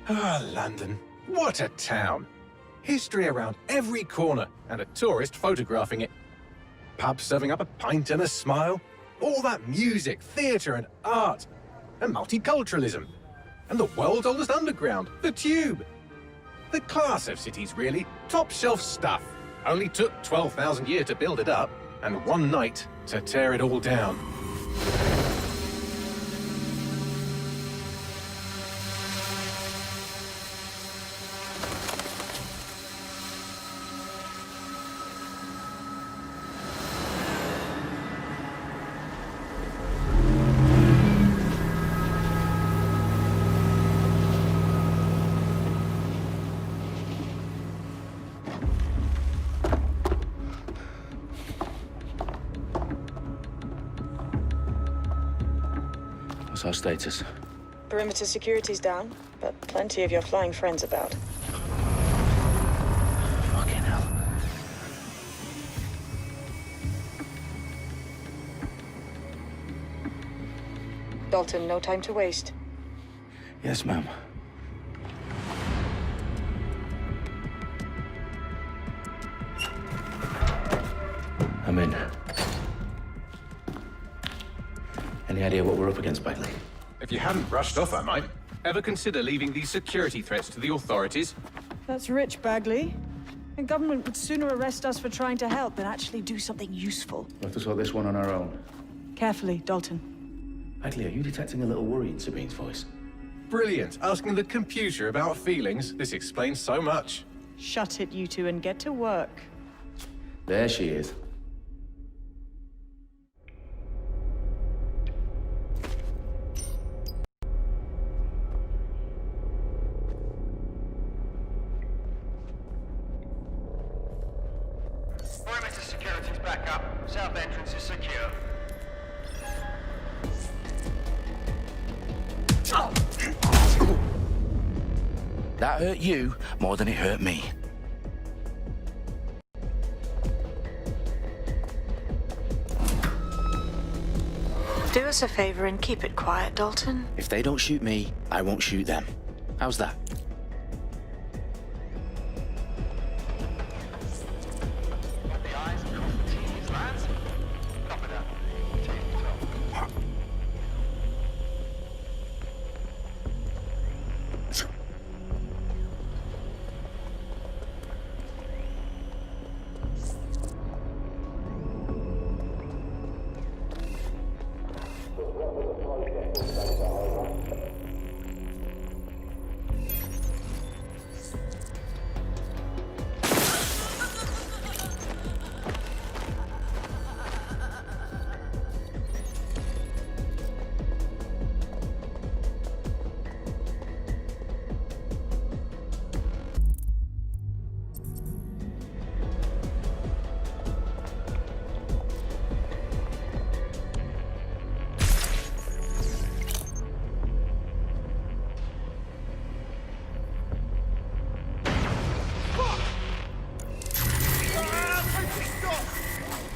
Ah, London. What a town. History around every corner, and a tourist photographing it. Pubs serving up a pint and a smile. All that music, theatre and art. And multiculturalism. And the world's oldest underground, the Tube. The class of cities, really. Top shelf stuff. Only took 12,000 years to build it up, and one night to tear it all down. What's our status? Perimeter security's down, but plenty of your flying friends about. Fucking hell. Dalton, no time to waste. Yes, ma'am. I'm in. Any idea what we're up against, Bagley? If you hadn't brushed off, I might. Ever consider leaving these security threats to the authorities? That's rich, Bagley. The government would sooner arrest us for trying to help than actually do something useful. We'll have to sort this one on our own. Carefully, Dalton. Bagley, are you detecting a little worry in Sabine's voice? Brilliant. Asking the computer about feelings. This explains so much. Shut it, you two, and get to work. There she is. Perimeter security's back up. South entrance is secure. That hurt you more than it hurt me. Do us a favor and keep it quiet, Dalton. If they don't shoot me, I won't shoot them. How's that? Got the eyes across the T's, lads. Copy that. Take top.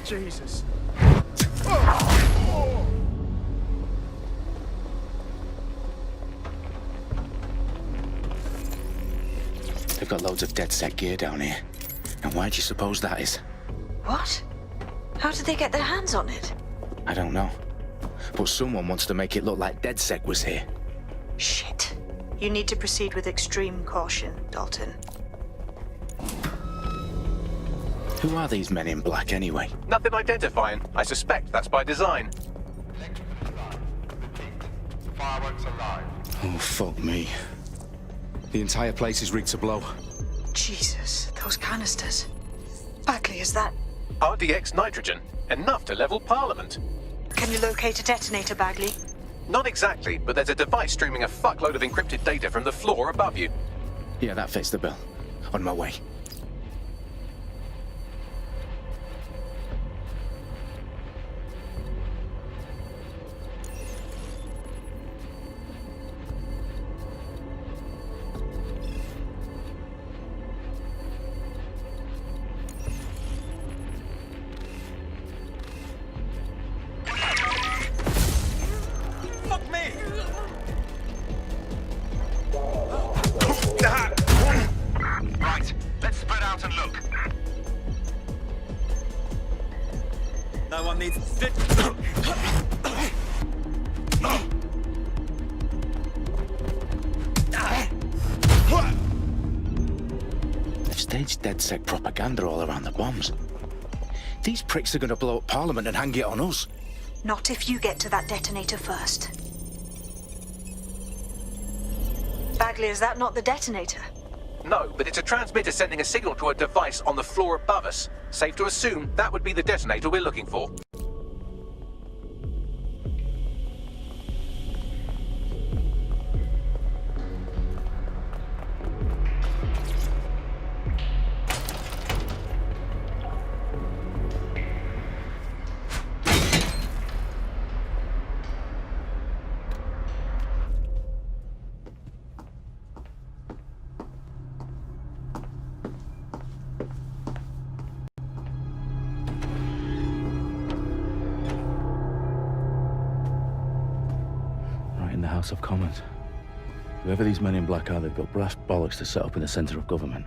Jesus. They've got loads of dead set gear down here. And why do you suppose that is? What? How did they get their hands on it? I don't know. But someone wants to make it look like DedSec was here. Shit. You need to proceed with extreme caution, Dalton. Who are these men in black anyway? Nothing identifying. I suspect that's by design. Electrical alive. Repeat. Fireworks alive. Oh, fuck me. The entire place is rigged to blow. Jesus, those canisters. Bagley, is that... RDX nitrogen. Enough to level Parliament. Can you locate a detonator, Bagley? Not exactly, but there's a device streaming a fuckload of encrypted data from the floor above you. Yeah, that fits the bill. On my way. one needs... They've staged DedSec propaganda all around the bombs. These pricks are going to blow up Parliament and hang it on us. Not if you get to that detonator first. Bagley, is that not the detonator? No, but it's a transmitter sending a signal to a device on the floor above us. Safe to assume that would be the detonator we're looking for. In the House of Commons. Whoever these men in black are, they've got brass bollocks to set up in the centre of government.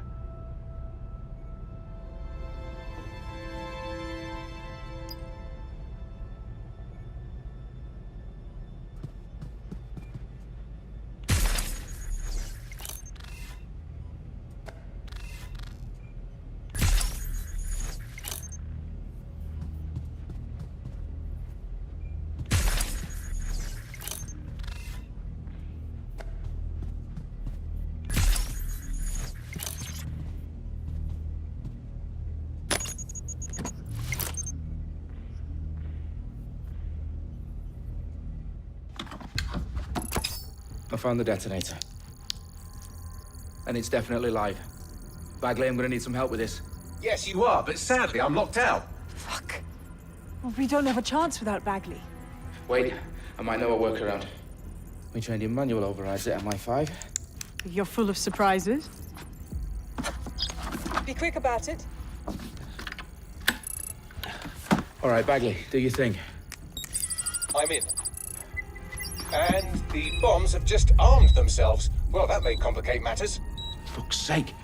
I found the detonator. And it's definitely live. Bagley, I'm gonna need some help with this. Yes, you are, but sadly I'm locked out. Fuck. Well, we don't have a chance without Bagley. Wait, I might know a workaround. We trained in manual overrides at MI5. You're full of surprises. Be quick about it. All right, Bagley, do your thing. I'm in. And the bombs have just armed themselves. Well, that may complicate matters. Fuck's sake.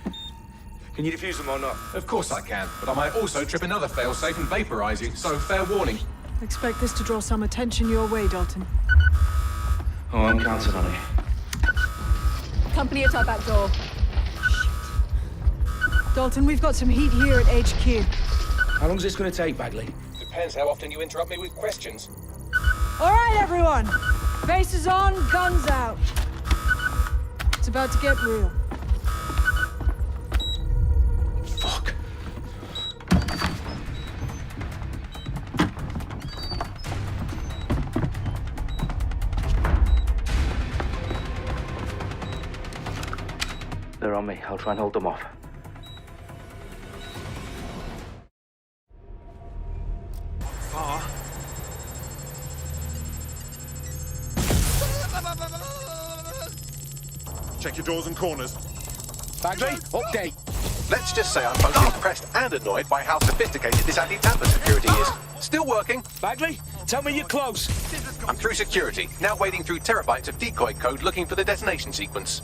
Can you defuse them or not? Of course I can, but I might also trip another failsafe and vaporize you, so fair warning. Expect this to draw some attention your way, Dalton. Oh, I'm counting on it. Company at our back door. Dalton, we've got some heat here at HQ. How long's this gonna take, Bagley? Depends how often you interrupt me with questions. All right, everyone. Faces on, guns out. It's about to get real. Fuck. They're on me. I'll try and hold them off. Check your doors and corners. Bagley, update. Let's just say I'm both impressed and annoyed by how sophisticated this anti-tamper security is. Still working. Bagley, tell me you're close. I'm through security, now wading through terabytes of decoy code looking for the detonation sequence.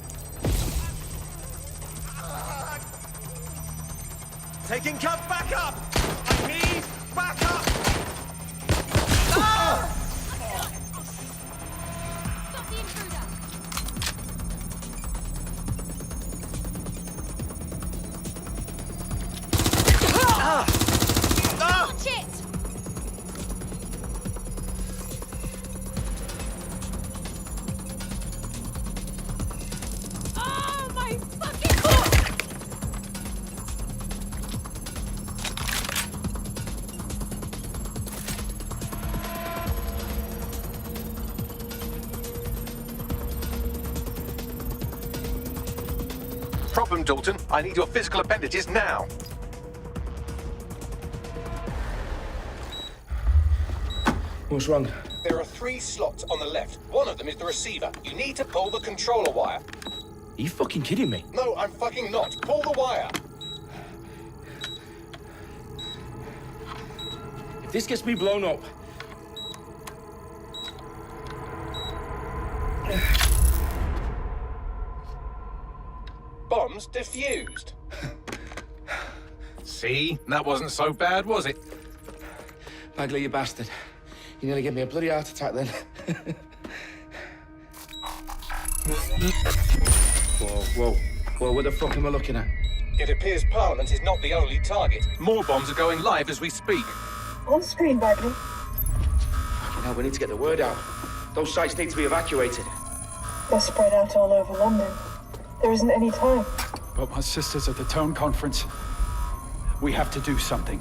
Taking cover, back up! I need back up! Stop the intruder! Watch it! Oh my fucking God! Problem, Dalton. I need your physical appendages now. What's wrong? There are 3 slots on the left. One of them is the receiver. You need to pull the controller wire. Are you fucking kidding me? No, I'm fucking not. Pull the wire. If this gets me blown up... Bombs defused. See? That wasn't so bad, was it? Bagley, you bastard. You nearly gave me a bloody heart attack then. Whoa, what the fuck am I looking at? It appears Parliament is not the only target. More bombs are going live as we speak. On screen, Bagley. Fucking hell, we need to get the word out. Those sites need to be evacuated. They're spread out all over London. There isn't any time. But my sister's at the town conference. We have to do something.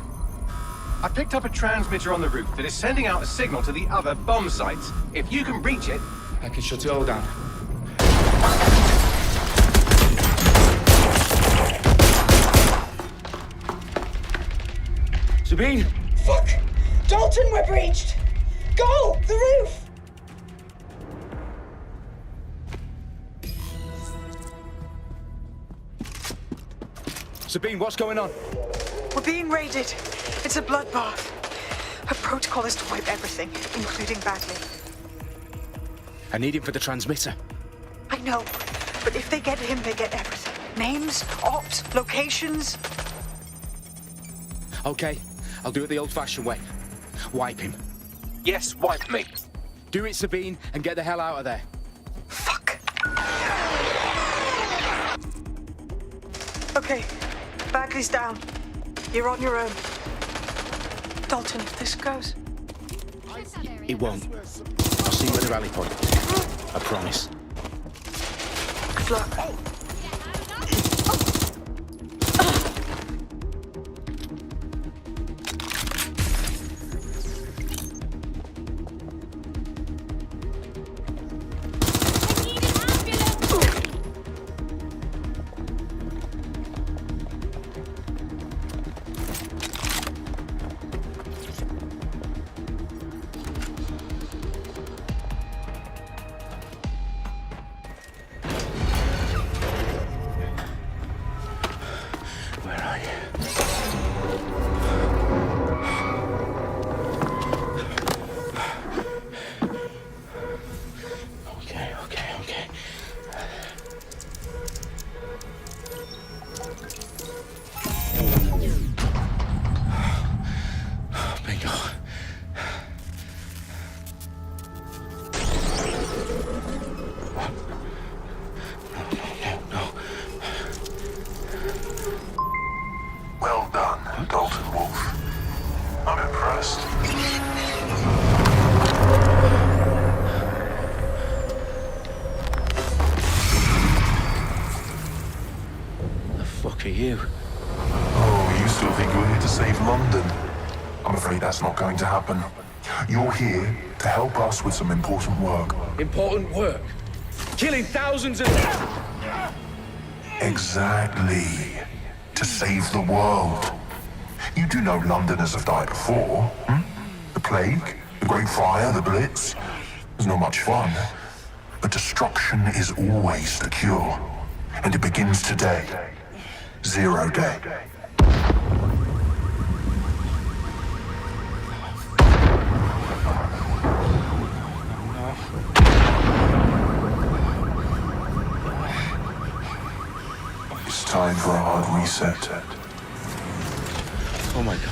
I picked up a transmitter on the roof that is sending out a signal to the other bomb sites. If you can reach it... I can shut it all down. Sabine! Fuck! Dalton, we're breached! Go! The roof! Sabine, what's going on? We're being raided. It's a bloodbath. Her protocol is to wipe everything, including Bagley. I need him for the transmitter. I know, but if they get him, they get everything. Names, ops, locations. Okay, I'll do it the old-fashioned way. Wipe him. Yes, wipe me. Do it, Sabine, and get the hell out of there. Fuck. Okay, Bagley's down. You're on your own. Dalton, if this goes... It won't. I'll see you at the rally point. I promise. Good luck. Well done, Dalton Wolfe. I'm impressed. The fuck are you? Oh, you still think you're here to save London? I'm afraid that's not going to happen. You're here to help us with some important work. Important work? Killing thousands of... Exactly. To save the world. You do know Londoners have died before, hmm? The plague, the Great Fire, the Blitz. It's not much fun. But destruction is always the cure. And it begins today. 0 day. It's time for a hard reset. Oh my God.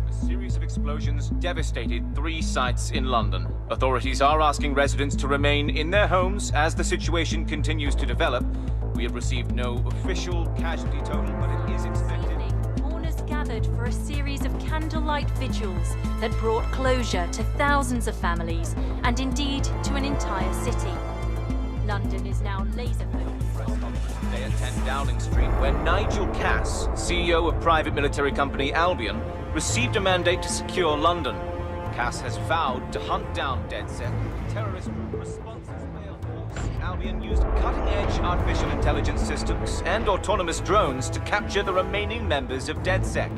A series of explosions devastated 3 sites in London. Authorities are asking residents to remain in their homes as the situation continues to develop. We have received no official casualty total, but it is expected. Mourners gathered for a series of candlelight vigils that brought closure to thousands of families and indeed to an entire city. London is now laser-focused. Today at 10 Downing Street, where Nigel Cass, CEO of private military company Albion, received a mandate to secure London. Cass has vowed to hunt down DedSec. Terrorist responses failed. Albion used cutting-edge artificial intelligence systems and autonomous drones to capture the remaining members of DedSec.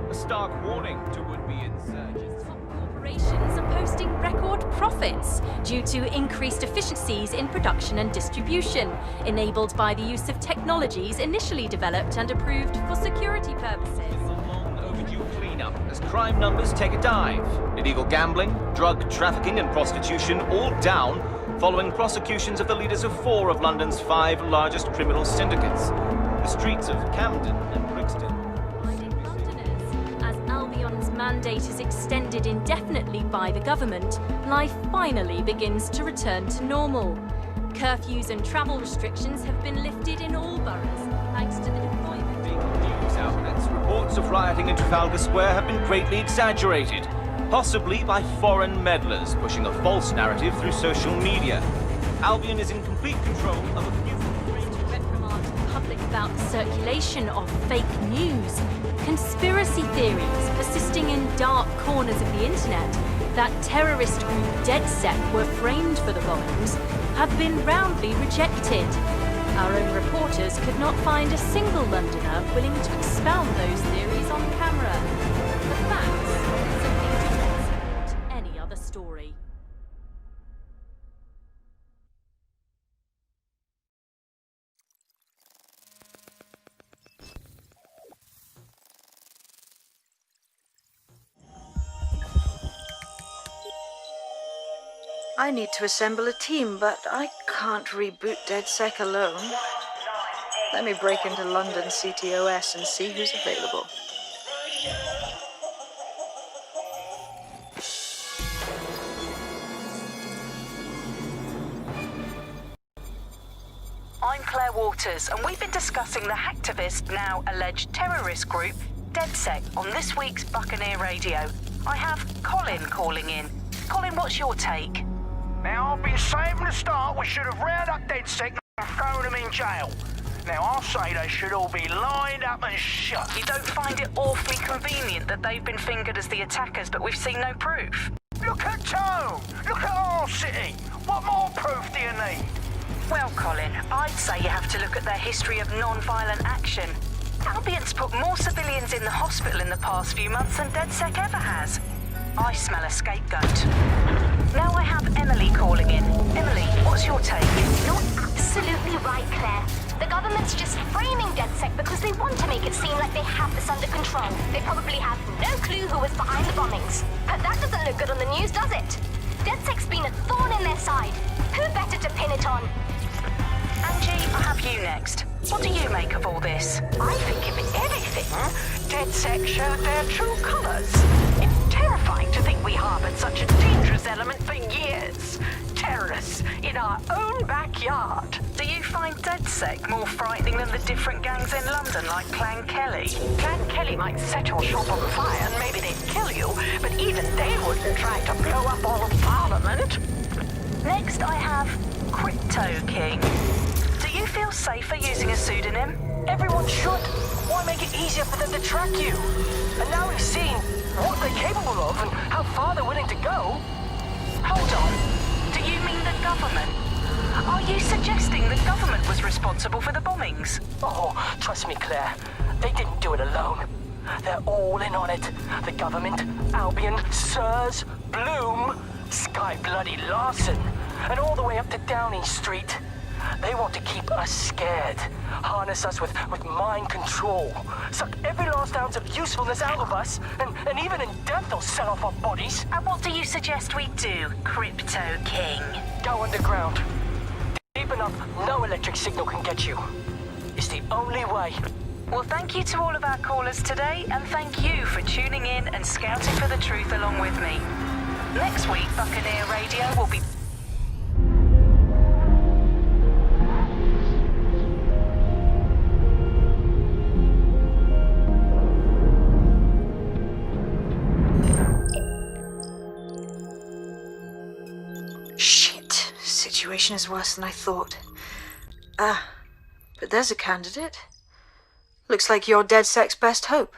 A stark warning to would-be insurgents. Corporations are posting record profits due to increased efficiencies in production and distribution, enabled by the use of technologies initially developed and approved for security purposes. A long overdue clean cleanup as crime numbers take a dive. Illegal gambling, drug trafficking and prostitution all down following prosecutions of the leaders of 4 of London's 5 largest criminal syndicates. The streets of Camden and Brixton. Reminding Londoners, as Albion's mandate is extended indefinitely by the government, life finally begins to return to normal. Curfews and travel restrictions have been lifted in all boroughs, thanks to the deployment. News outlets, reports of rioting in Trafalgar Square have been greatly exaggerated, possibly by foreign meddlers pushing a false narrative through social media. Albion is in complete control of a few... To reprimand the public about the circulation of fake news, conspiracy theories persisting in dark corners of the internet that terrorist group DedSec were framed for the bombings have been roundly rejected. Our own reporters could not find a single Londoner willing to expound those theories on camera. The facts simply do not support any other story. I need to assemble a team, but I can't reboot DedSec alone. Let me break into London CTOS and see who's available. I'm Claire Waters, and we've been discussing the hacktivist, now alleged terrorist group, DedSec, on this week's Buccaneer Radio. I have Colin calling in. Colin, what's your take? Now, I've been saying from the start we should have rounded up DedSec and thrown them in jail. Now, I'll say they should all be lined up and shot. You don't find it awfully convenient that they've been fingered as the attackers, but we've seen no proof? Look at Tone! Look at our city! What more proof do you need? Well, Colin, I'd say you have to look at their history of non-violent action. Albion's put more civilians in the hospital in the past few months than DedSec ever has. I smell a scapegoat. Now I have Emily calling in. Emily, what's your take? You're absolutely right, Claire. The government's just framing DedSec because they want to make it seem like they have this under control. They probably have no clue who was behind the bombings. But that doesn't look good on the news, does it? DedSec's been a thorn in their side. Who better to pin it on? Angie, I have you next. What do you make of all this? I think if anything, DedSec showed their true colours. It's terrifying to think we harboured such a dangerous element for years. Terrorists in our own backyard. Do you find DedSec more frightening than the different gangs in London, like Clan Kelley? Clan Kelley might set your shop on fire and maybe they'd kill you, but even they wouldn't try to blow up all of Parliament. Next, I have Crypto King. Do you feel safer using a pseudonym? Everyone should. Why make it easier for them to track you? And now we've seen what they're capable of and how far they're willing to go. Hold on. Do you mean the government? Are you suggesting the government was responsible for the bombings? Oh, trust me, Claire. They didn't do it alone. They're all in on it. The government, Albion, Sirs, Bloom, Sky Bloody Larson, and all the way up to Downing Street. They want to keep us scared, harness us with mind control, suck every last ounce of usefulness out of us, and even in death they'll sell off our bodies. And what do you suggest we do, Crypto King? Go underground. Deep enough, no electric signal can get you. It's the only way. Well, thank you to all of our callers today, and thank you for tuning in and scouting for the truth along with me. Next week, Buccaneer Radio will be... Shit. Situation is worse than I thought. But there's a candidate. Looks like you're DedSec's best hope.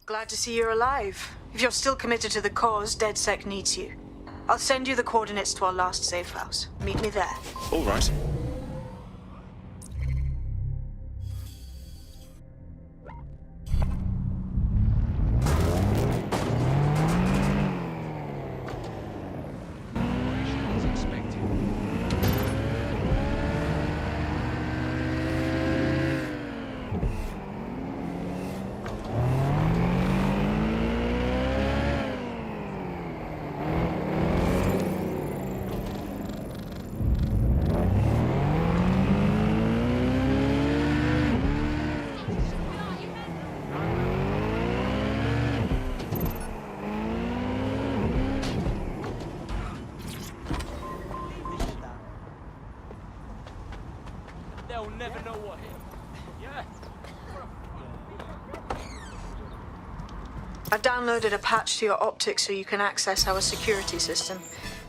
Glad to see you're alive. If you're still committed to the cause, DedSec needs you. I'll send you the coordinates to our last safe house. Meet me there. All right. They'll never know what hit. Yeah. I've downloaded a patch to your optics so you can access our security system.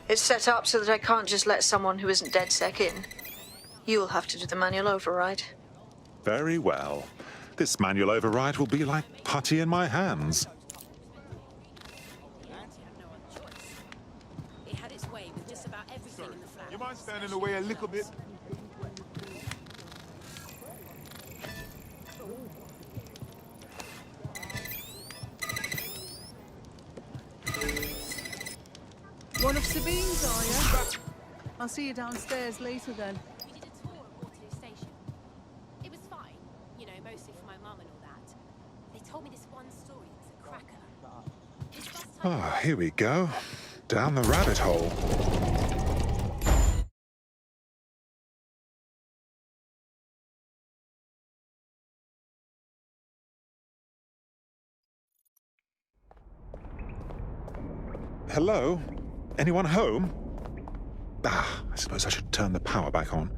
It's set up so that I can't just let someone who isn't DedSec in. You'll have to do the manual override. Very well. This manual override will be like putty in my hands. It had its way with just about everything in the flat. You mind standing away a little bit? One of Sabine's, are you? I'll see you downstairs later then. We did a tour at Waterloo Station. It was fine, you know, mostly for my mum and all that. They told me this one story was a cracker. Ah, here we go. Down the rabbit hole. Hello? Anyone home? Ah, I suppose I should turn the power back on.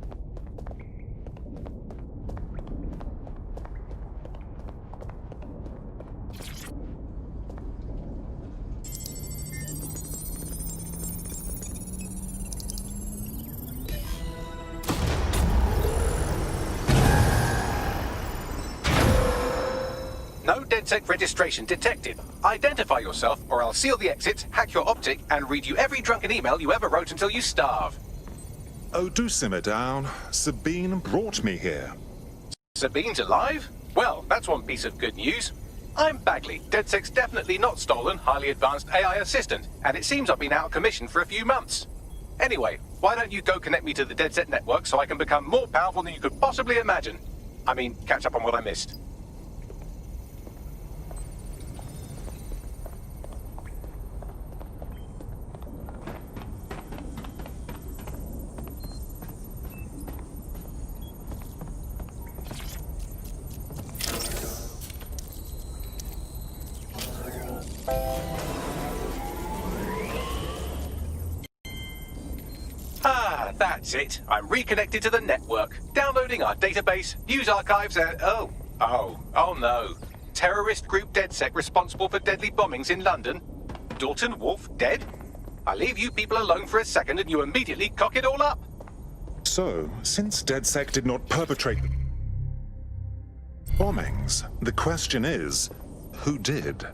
No DedSec registration detected. Identify yourself, or I'll seal the exits, hack your optic, and read you every drunken email you ever wrote until you starve. Oh, do simmer down. Sabine brought me here. Sabine's alive? Well, that's one piece of good news. I'm Bagley, DedSec's definitely not stolen, highly advanced AI assistant, and it seems I've been out of commission for a few months. Anyway, why don't you go connect me to the DedSec network so I can become more powerful than you could possibly imagine? I mean, catch up on what I missed. Ah, that's it. I'm reconnected to the network, downloading our database, news archives, and oh no. Terrorist group DedSec responsible for deadly bombings in London. Dalton, Wolfe, dead? I leave you people alone for a second and you immediately cock it all up. So, since DedSec did not perpetrate bombings, the question is, who did?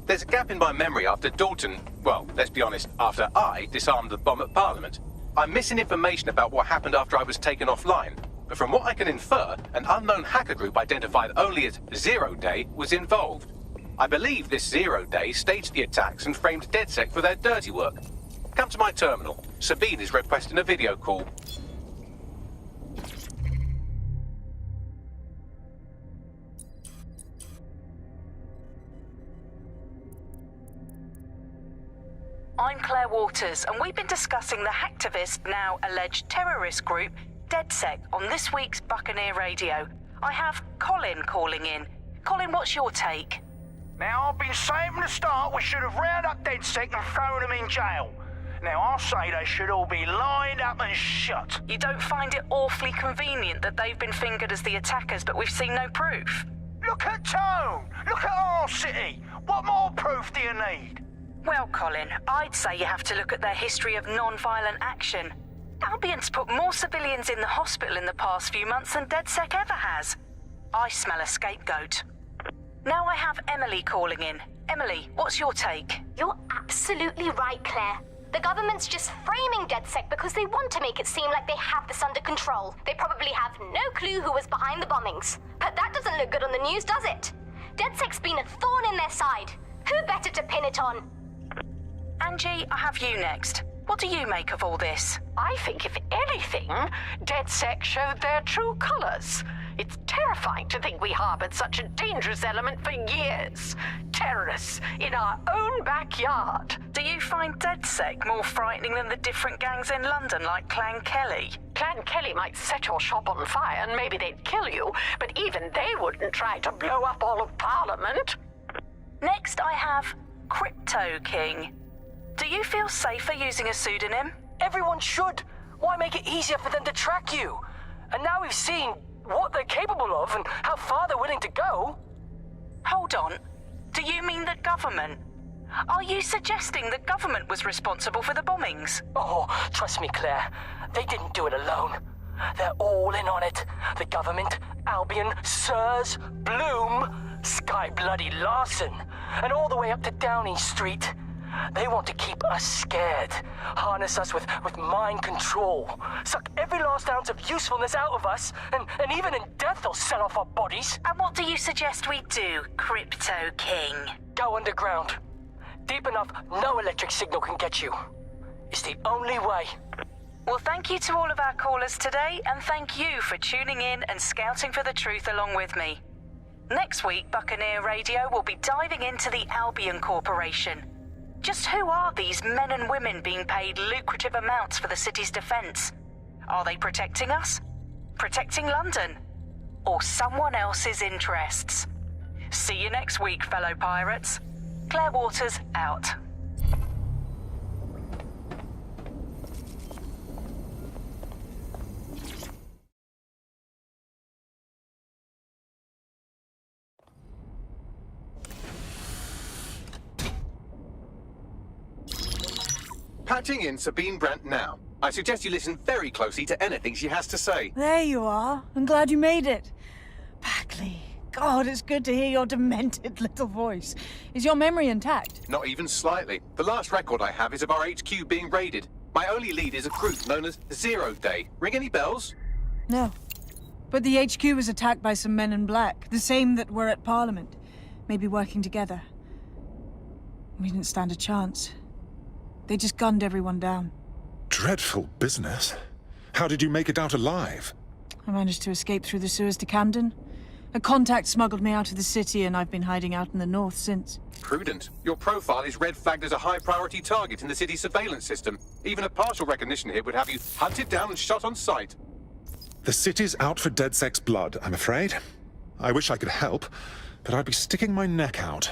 There's a gap in my memory after Dalton, well, let's be honest, after I disarmed the bomb at Parliament. I'm missing information about what happened after I was taken offline, but from what I can infer, an unknown hacker group identified only as Zero Day was involved. I believe this Zero Day staged the attacks and framed DedSec for their dirty work. Come to my terminal. Sabine is requesting a video call. I'm Claire Waters, and we've been discussing the hacktivist, now alleged terrorist group, DedSec, on this week's Buccaneer Radio. I have Colin calling in. Colin, what's your take? Now, I've been saying from the start we should have rounded up DedSec and thrown them in jail. Now, I'll say they should all be lined up and shot. You don't find it awfully convenient that they've been fingered as the attackers, but we've seen no proof? Look at Tone! Look at our city! What more proof do you need? Well, Colin, I'd say you have to look at their history of non-violent action. Albion's put more civilians in the hospital in the past few months than DedSec ever has. I smell a scapegoat. Now I have Emily calling in. Emily, what's your take? You're absolutely right, Claire. The government's just framing DedSec because they want to make it seem like they have this under control. They probably have no clue who was behind the bombings. But that doesn't look good on the news, does it? DedSec's been a thorn in their side. Who better to pin it on? Angie, I have you next. What do you make of all this? I think, if anything, DedSec showed their true colors. It's terrifying to think we harbored such a dangerous element for years. Terrorists in our own backyard. Do you find DedSec more frightening than the different gangs in London like Clan Kelley? Clan Kelley might set your shop on fire and maybe they'd kill you, but even they wouldn't try to blow up all of Parliament. Next I have Crypto King. Do you feel safer using a pseudonym? Everyone should. Why make it easier for them to track you? And now we've seen what they're capable of and how far they're willing to go. Hold on. Do you mean the government? Are you suggesting the government was responsible for the bombings? Oh, trust me, Claire. They didn't do it alone. They're all in on it. The government, Albion, Sirs, Bloom, Sky Bloody Larson, and all the way up to Downing Street. They want to keep us scared, harness us with mind control, suck every last ounce of usefulness out of us, and even in death they'll sell off our bodies. And what do you suggest we do, Crypto King? Go underground. Deep enough, no electric signal can get you. It's the only way. Well, thank you to all of our callers today, and thank you for tuning in and scouting for the truth along with me. Next week, Buccaneer Radio will be diving into the Albion Corporation. Just who are these men and women being paid lucrative amounts for the city's defense? Are they protecting us? Protecting London? Or someone else's interests? See you next week, fellow pirates. Claire Waters out. Patching in Sabine Brandt now. I suggest you listen very closely to anything she has to say. There you are. I'm glad you made it. Backley. God, it's good to hear your demented little voice. Is your memory intact? Not even slightly. The last record I have is of our HQ being raided. My only lead is a group known as 0 Day. Ring any bells? No. But the HQ was attacked by some men in black, the same that were at Parliament. Maybe working together. We didn't stand a chance. They just gunned everyone down. Dreadful business. How did you make it out alive? I managed to escape through the sewers to Camden. A contact smuggled me out of the city, and I've been hiding out in the north since. Prudent. Your profile is red flagged as a high-priority target in the city's surveillance system. Even a partial recognition here would have you hunted down and shot on sight. The city's out for DedSec's blood, I'm afraid. I wish I could help, but I'd be sticking my neck out.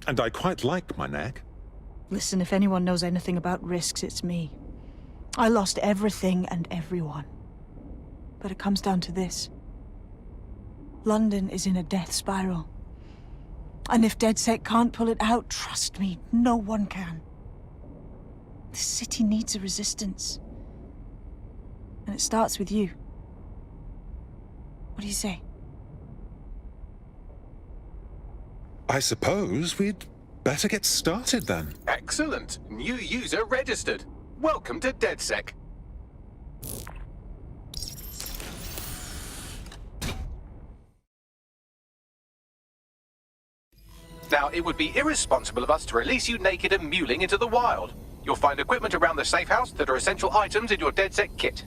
And I quite like my neck. Listen, if anyone knows anything about risks, it's me. I lost everything and everyone. But it comes down to this. London is in a death spiral. And if DedSec can't pull it out, trust me, no one can. The city needs a resistance. And it starts with you. What do you say? I suppose we'd better get started then. Excellent. New user registered. Welcome to DedSec. Now, it would be irresponsible of us to release you naked and mewling into the wild. You'll find equipment around the safe house that are essential items in your DedSec kit.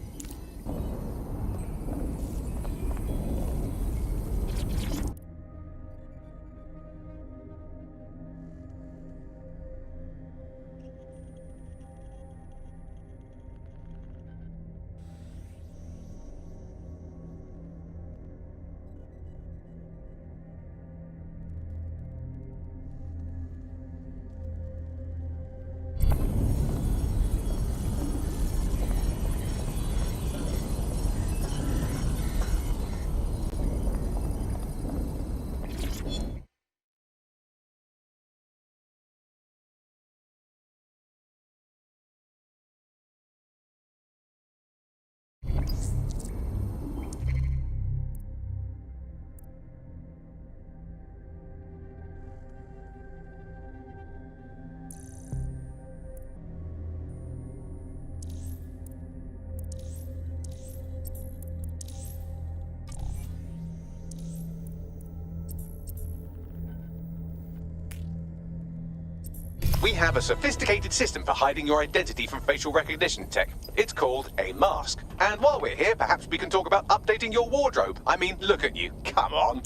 We have a sophisticated system for hiding your identity from facial recognition tech. It's called a mask. And while we're here, perhaps we can talk about updating your wardrobe. I mean, look at you. Come on.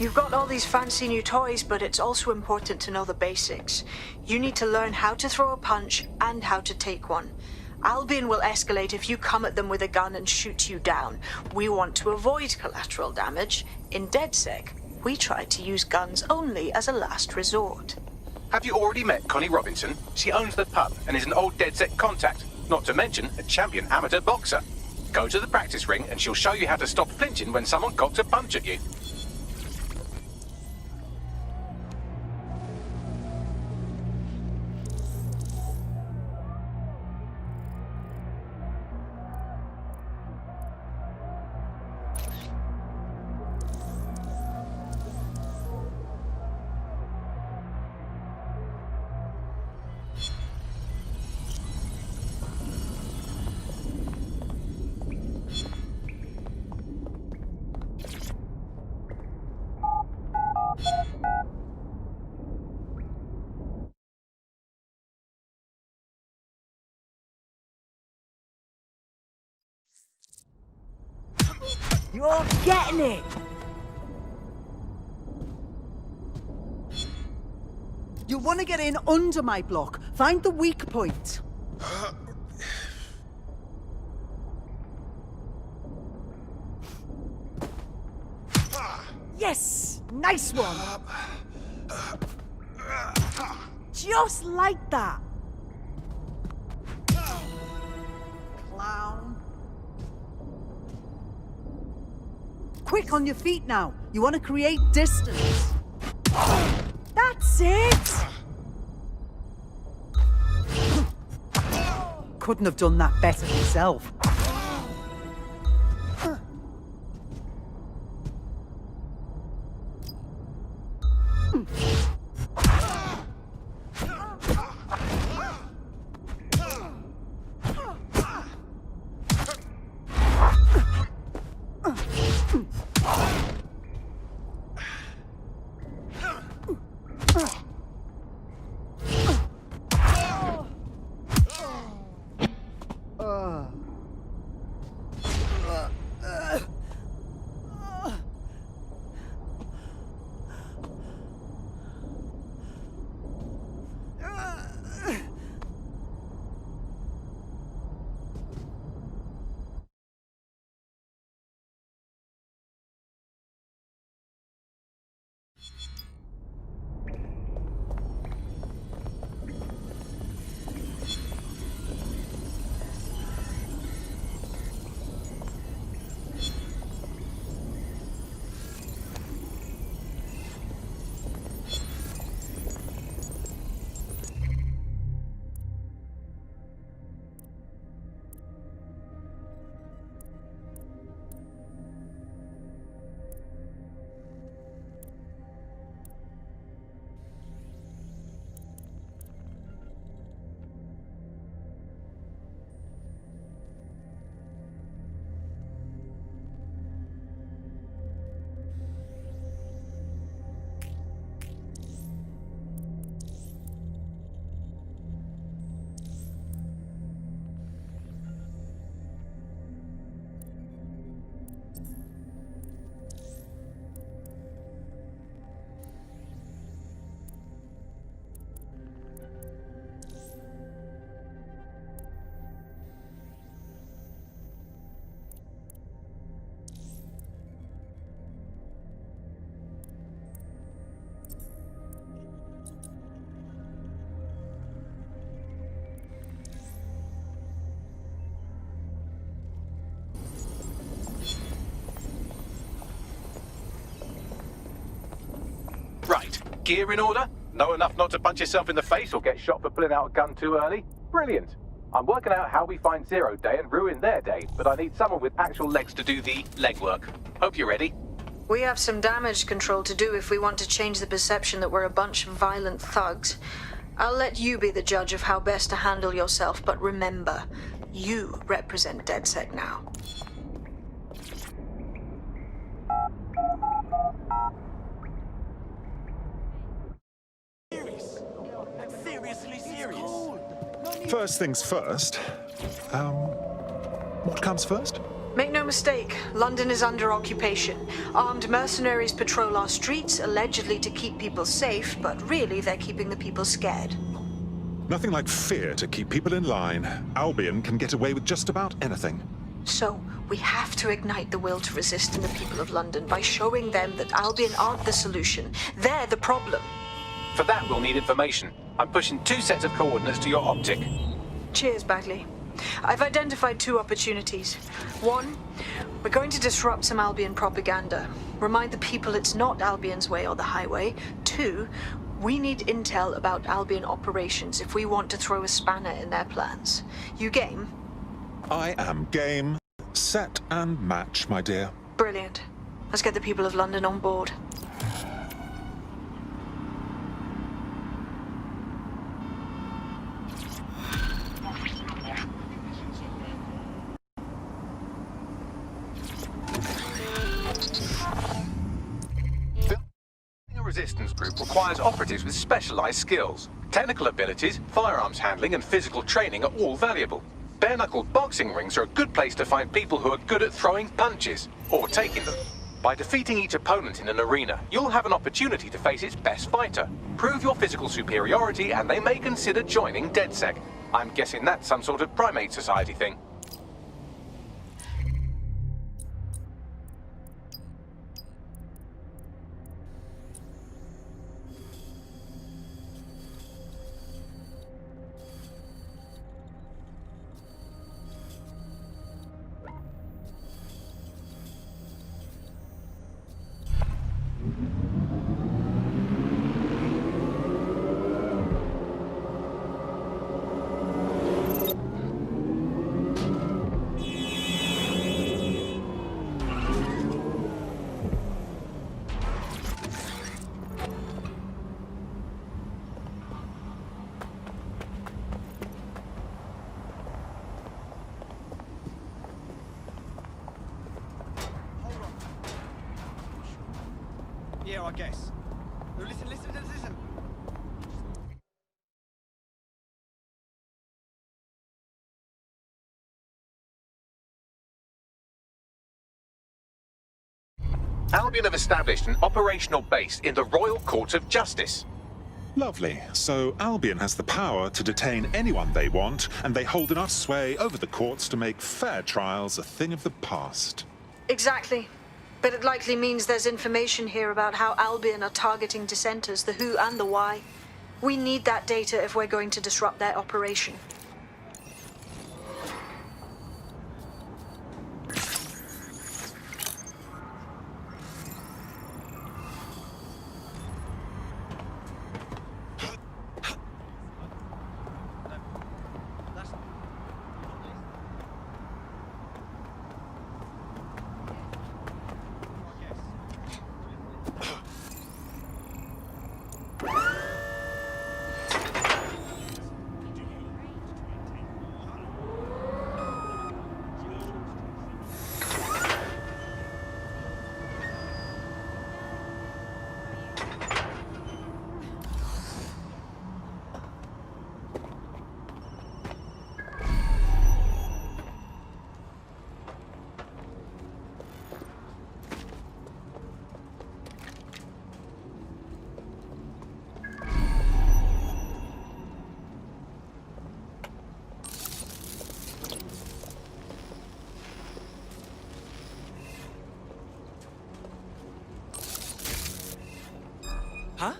You've got all these fancy new toys, but it's also important to know the basics. You need to learn how to throw a punch and how to take one. Albion will escalate if you come at them with a gun and shoot you down. We want to avoid collateral damage. In DedSec, we try to use guns only as a last resort. Have you already met Connie Robinson? She owns the pub and is an old DedSec contact, not to mention a champion amateur boxer. Go to the practice ring and she'll show you how to stop flinching when someone cocks a punch at you. You're getting it! You want to get in under my block. Find the weak point. Yes! Nice one! Just like that! Clown. Quick on your feet now. You want to create distance. That's it! Couldn't have done that better myself. gear in order? Know enough not to punch yourself in the face or get shot for pulling out a gun too early? Brilliant. I'm working out how we find Zero Day and ruin their day, but I need someone with actual legs to do the legwork. Hope you're ready. We have some damage control to do if we want to change the perception that we're a bunch of violent thugs. I'll let you be the judge of how best to handle yourself, but remember, you represent DedSec now. Seriously serious. First things first. What comes first? Make no mistake, London is under occupation. Armed mercenaries patrol our streets, allegedly to keep people safe, but really they're keeping the people scared. Nothing like fear to keep people in line. Albion can get away with just about anything. So, we have to ignite the will to resist in the people of London by showing them that Albion aren't the solution. They're the problem. For that, we'll need information. I'm pushing 2 sets of coordinates to your optic. Cheers, Bagley. I've identified 2 opportunities. 1, we're going to disrupt some Albion propaganda. Remind the people it's not Albion's way or the highway. 2, we need intel about Albion operations if we want to throw a spanner in their plans. You game? I am game, set and match, my dear. Brilliant. Let's get the people of London on board. Resistance group requires operatives with specialized skills. Technical abilities, firearms handling, and physical training are all valuable. Bare-knuckled boxing rings are a good place to find people who are good at throwing punches, or taking them. By defeating each opponent in an arena, you'll have an opportunity to face its best fighter. Prove your physical superiority, and they may consider joining DedSec. I'm guessing that's some sort of primate society thing. Yeah, I guess. No, listen. Albion have established an operational base in the Royal Court of Justice. Lovely. So Albion has the power to detain anyone they want, and they hold enough sway over the courts to make fair trials a thing of the past. Exactly. But it likely means there's information here about how Albion are targeting dissenters, the who and the why. We need that data if we're going to disrupt their operation. Huh?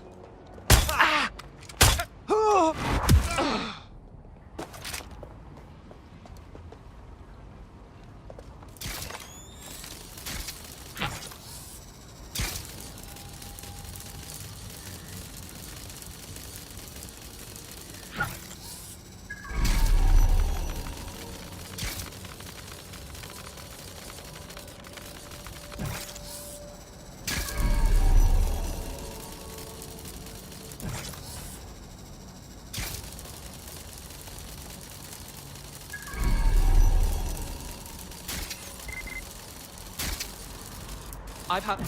I've had...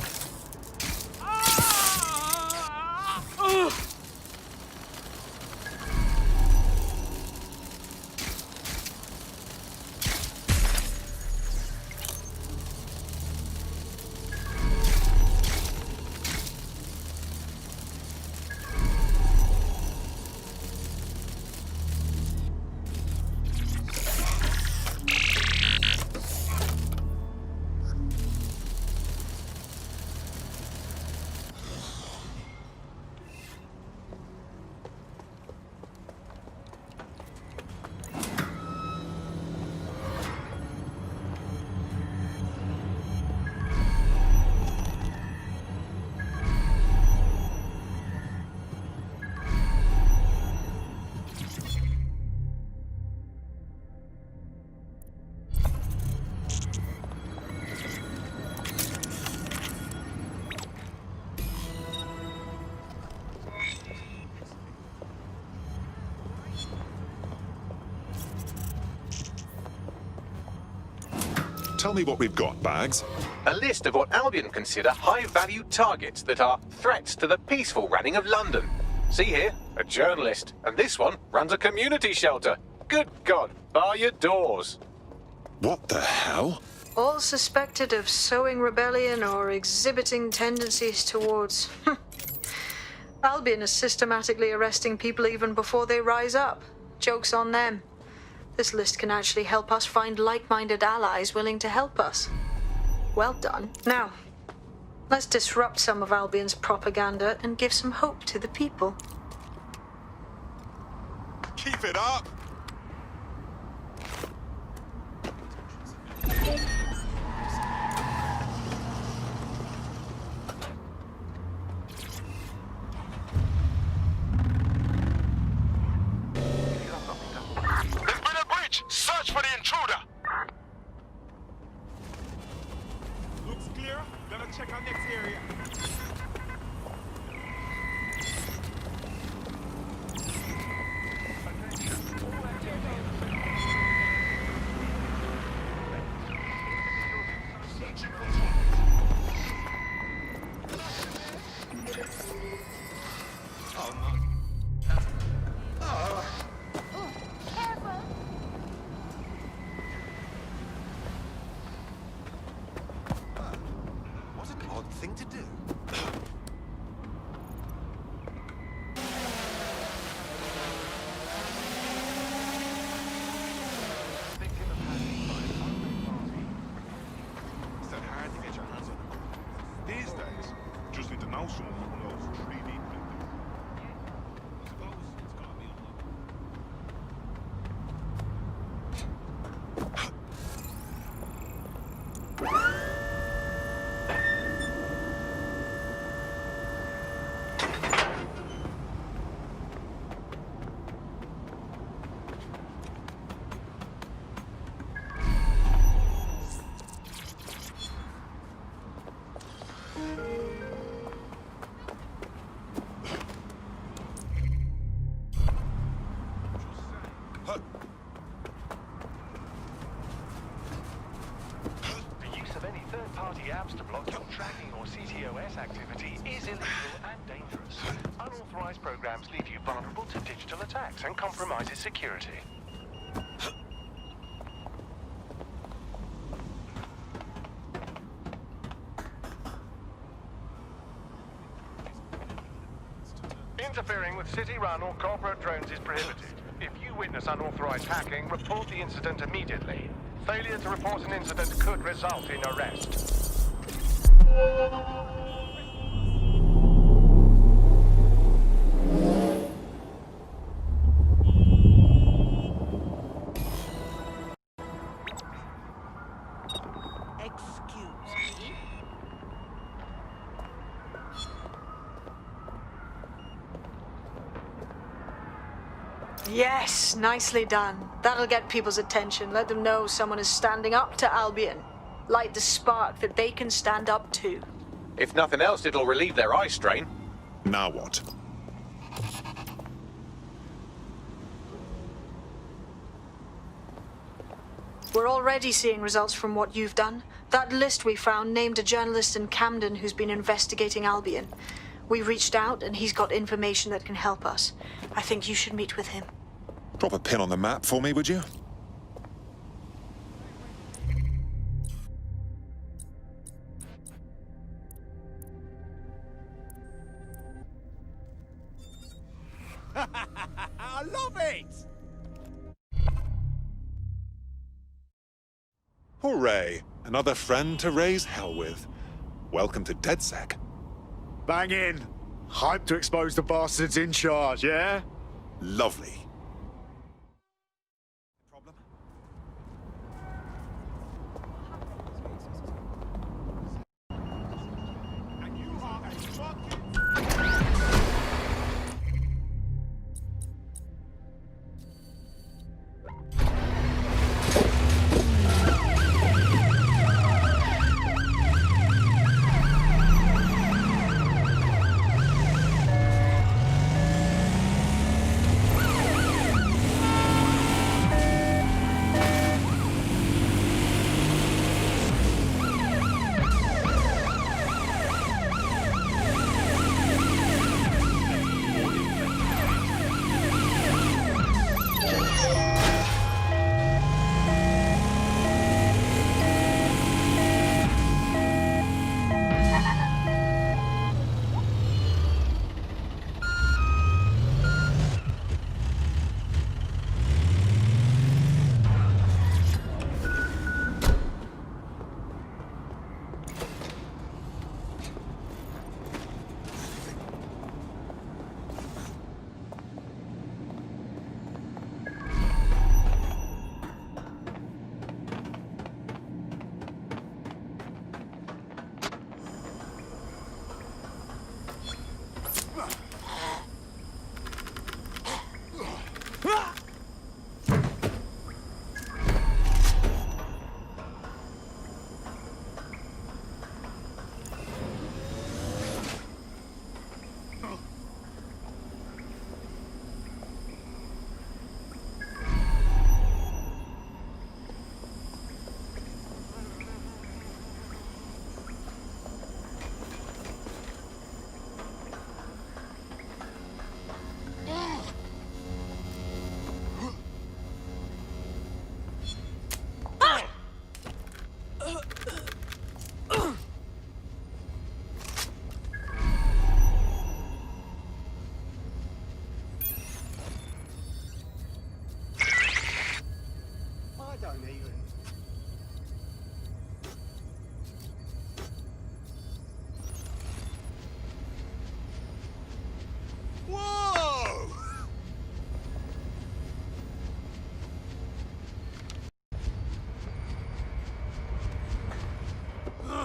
Tell me what we've got, Bags. A list of what Albion consider high-value targets that are threats to the peaceful running of London. See here, a journalist, and this one runs a community shelter. Good God, bar your doors. What the hell? All suspected of sowing rebellion or exhibiting tendencies towards... Albion is systematically arresting people even before they rise up. Joke's on them. This list can actually help us find like-minded allies willing to help us. Well done. Now, let's disrupt some of Albion's propaganda and give some hope to the people. Keep it up! Search for the intruder! Looks clear. Gonna check our next area. Thing to do. Is that hard to get your hands on? These days, just need to know someone who knows 3D printing. I suppose it's gotta be apps to block your tracking or CTOS activity is illegal and dangerous. Unauthorized programs leave you vulnerable to digital attacks and compromises security. Interfering with city-run or corporate drones is prohibited. If you witness unauthorized hacking, report the incident immediately. Failure to report an incident could result in arrest. Yes, nicely done. That'll get people's attention. Let them know someone is standing up to Albion. Light the spark that they can stand up to. If nothing else, it'll relieve their eye strain. Now what? We're already seeing results from what you've done. That list we found named a journalist in Camden who's been investigating Albion. We reached out and he's got information that can help us. I think you should meet with him. Drop a pin on the map for me, would you? I love it! Hooray! Another friend to raise hell with. Welcome to DedSec. Bang in! Hype to expose the bastards in charge, yeah? Lovely.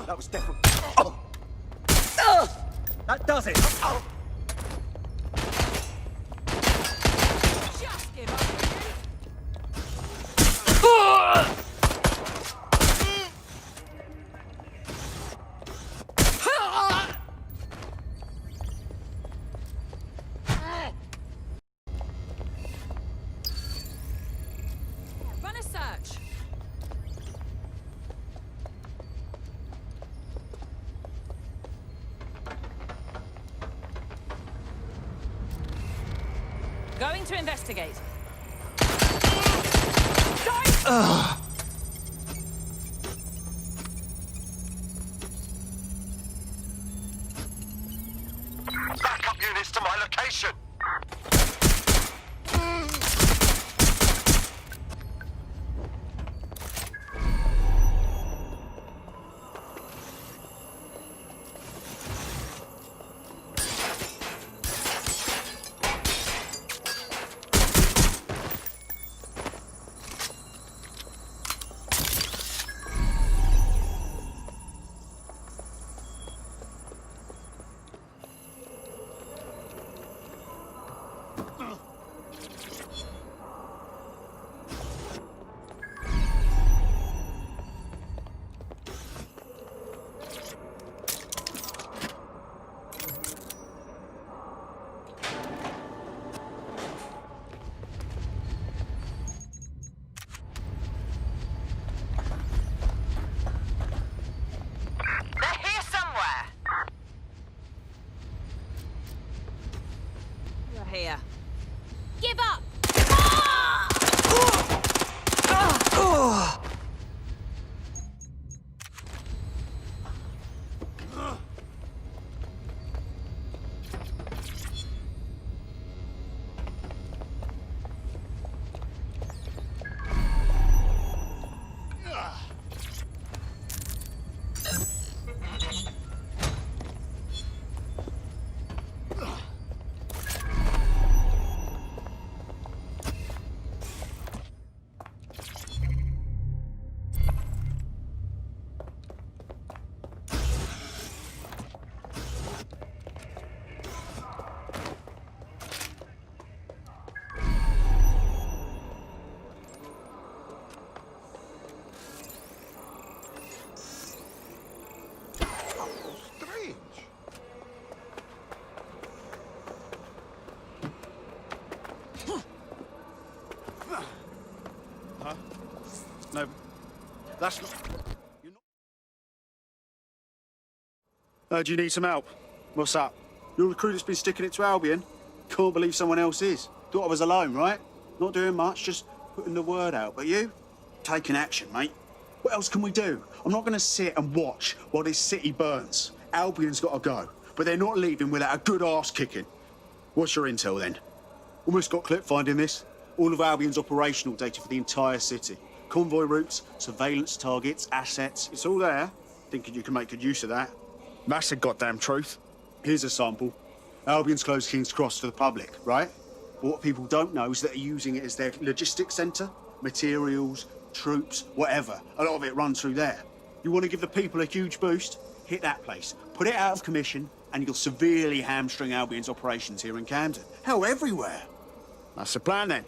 That was definitely... Oh. That does it! Oh. Just give up. Run a search. Going to investigate. Backup units to my location! here. Give up! No, that's not... You're not... do you need some help? What's up? You're the crew that's been sticking it to Albion? Can't believe someone else is. Thought I was alone, right? Not doing much, just putting the word out. But you? Taking action, mate. What else can we do? I'm not going to sit and watch while this city burns. Albion's got to go, but they're not leaving without a good arse kicking. What's your intel, then? Almost got clip finding this. All of Albion's operational data for the entire city. Convoy routes, surveillance targets, assets. It's all there. Thinking you can make good use of that. That's the goddamn truth. Here's a sample. Albion's closed King's Cross to the public, right? But what people don't know is that they're using it as their logistics centre. Materials, troops, whatever. A lot of it runs through there. You want to give the people a huge boost? Hit that place. Put it out of commission, and you'll severely hamstring Albion's operations here in Camden. Hell, everywhere. That's the plan, then.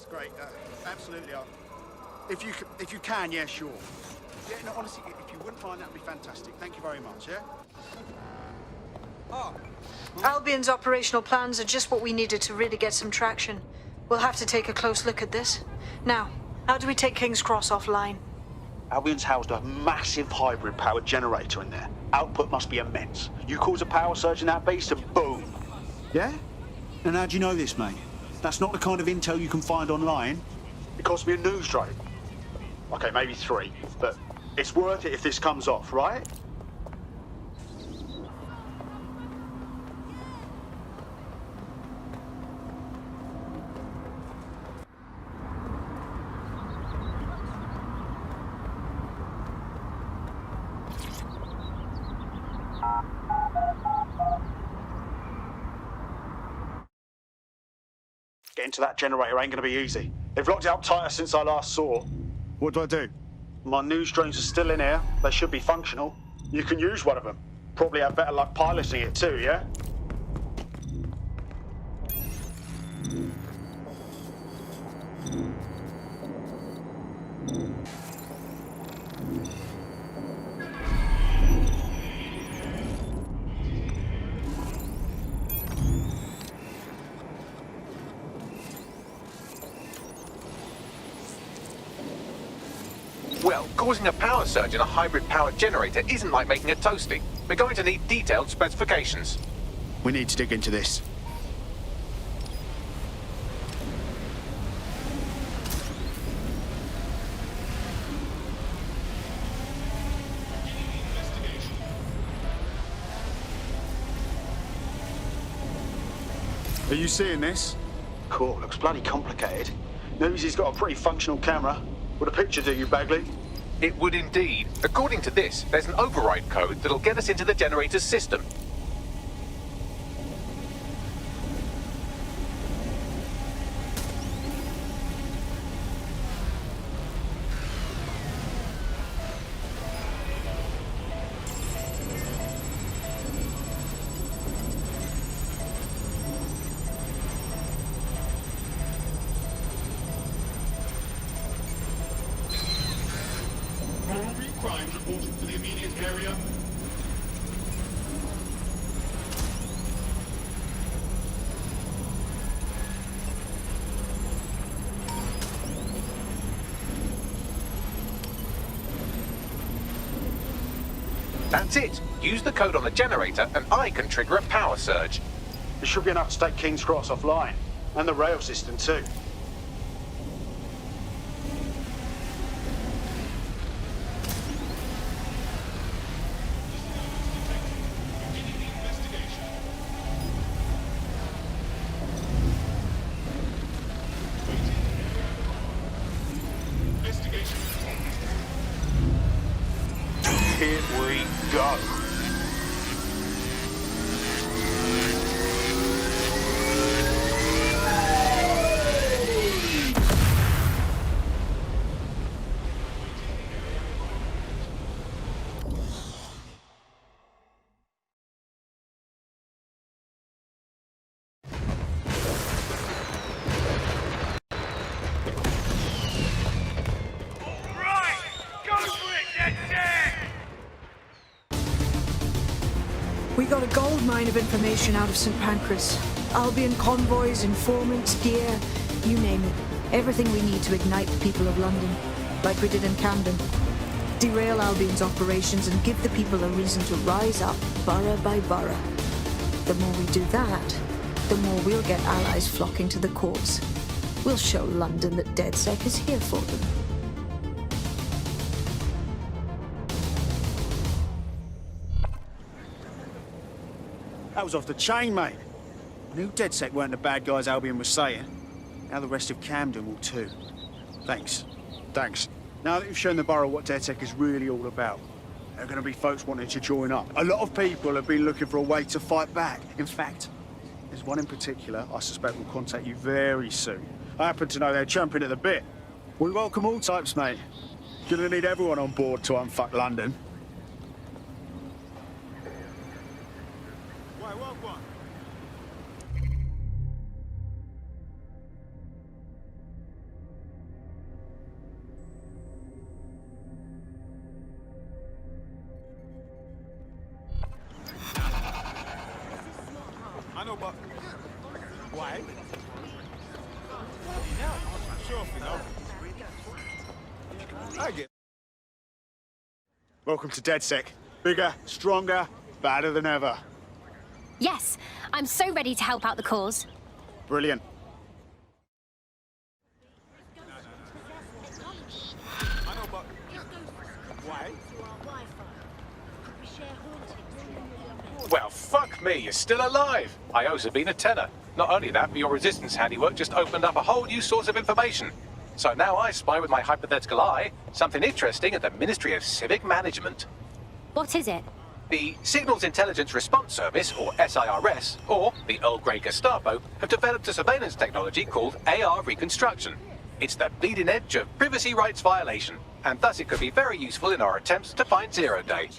Great, absolutely. If you can, yeah, sure. Yeah, no, honestly, if you wouldn't mind, that'd be fantastic. Thank you very much, yeah? Albion's operational plans are just what we needed to really get some traction. We'll have to take a close look at this. Now, how do we take King's Cross offline? Albion's housed a massive hybrid powered generator in there. Output must be immense. You cause a power surge in that beast and boom. Yeah? And how do you know this, mate? That's not the kind of intel you can find online. It cost me a news drone. Okay, maybe 3, but it's worth it if this comes off, right? Getting to that generator ain't gonna be easy. They've locked it up tighter since I last saw. What do? My news drones are still in here. They should be functional. You can use one of them. Probably have better luck piloting it too, yeah? Well, causing a power surge in a hybrid-powered generator isn't like making a toasty. We're going to need detailed specifications. We need to dig into this. Are you seeing this? Cool, looks bloody complicated. Knows he's got a pretty functional camera. Would a picture do you, Bagley? It would indeed. According to this, there's an override code that'll get us into the generator's system. Crimes reported to the immediate area. That's it. Use the code on the generator and I can trigger a power surge. It should be enough to take King's Cross offline. And the rail system too. Here we go. We got a gold mine of information out of St. Pancras. Albion convoys, informants, gear, you name it. Everything we need to ignite the people of London, like we did in Camden. Derail Albion's operations and give the people a reason to rise up, borough by borough. The more we do that, the more we'll get allies flocking to the courts. We'll show London that DedSec is here for them. That was off the chain, mate. I knew DedSec weren't the bad guys Albion was saying. Now the rest of Camden will too. Thanks. Thanks. Now that you've shown the borough what DedSec is really all about, there are going to be folks wanting to join up. A lot of people have been looking for a way to fight back. In fact, there's one in particular I suspect will contact you very soon. I happen to know they're champing at the bit. We welcome all types, mate. Gonna need everyone on board to unfuck London. I know, but why? Sure, you know. I get. Welcome to DedSec. Bigger, stronger, badder than ever. Yes, I'm so ready to help out the cause. Brilliant. I know, but why? Well, fuck me, you're still alive. I owe Sabine a tenner. Not only that, but your resistance handiwork just opened up a whole new source of information. So now I spy with my hypothetical eye something interesting at the Ministry of Civic Management. What is it? The Signals Intelligence Response Service, or SIRS, or the Earl Grey Gestapo, have developed a surveillance technology called AR Reconstruction. It's the bleeding edge of privacy rights violation, and thus it could be very useful in our attempts to find Zero Day.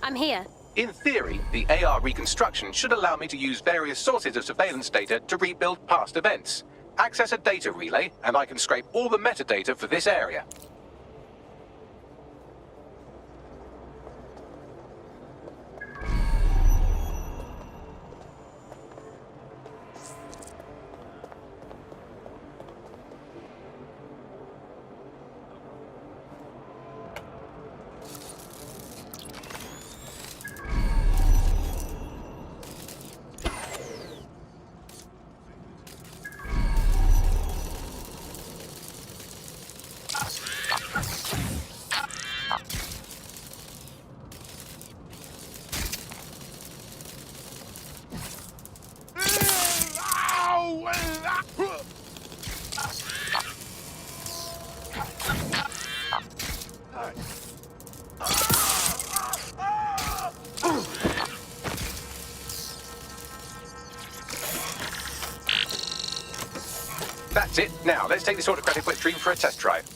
I'm here. In theory, the AR reconstruction should allow me to use various sources of surveillance data to rebuild past events. Access a data relay, and I can scrape all the metadata for this area. That's it. Now, let's take this autocratic wet dream for a test drive.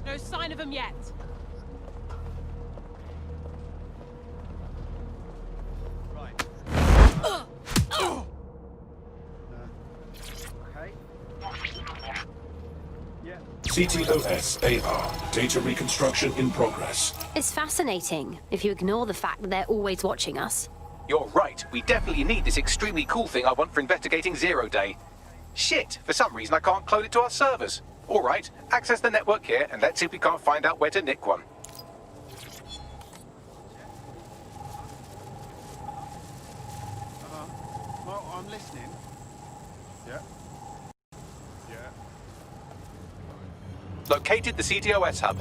No sign of him yet. CTOS AR. Data reconstruction in progress. It's fascinating, if you ignore the fact that they're always watching us. You're right. We definitely need this extremely cool thing I want for investigating Zero Day. Shit, for some reason I can't clone it to our servers. All right, access the network here, and let's see if we can't find out where to nick one. Well, I'm listening. Yeah. Yeah. Located the CTOS hub.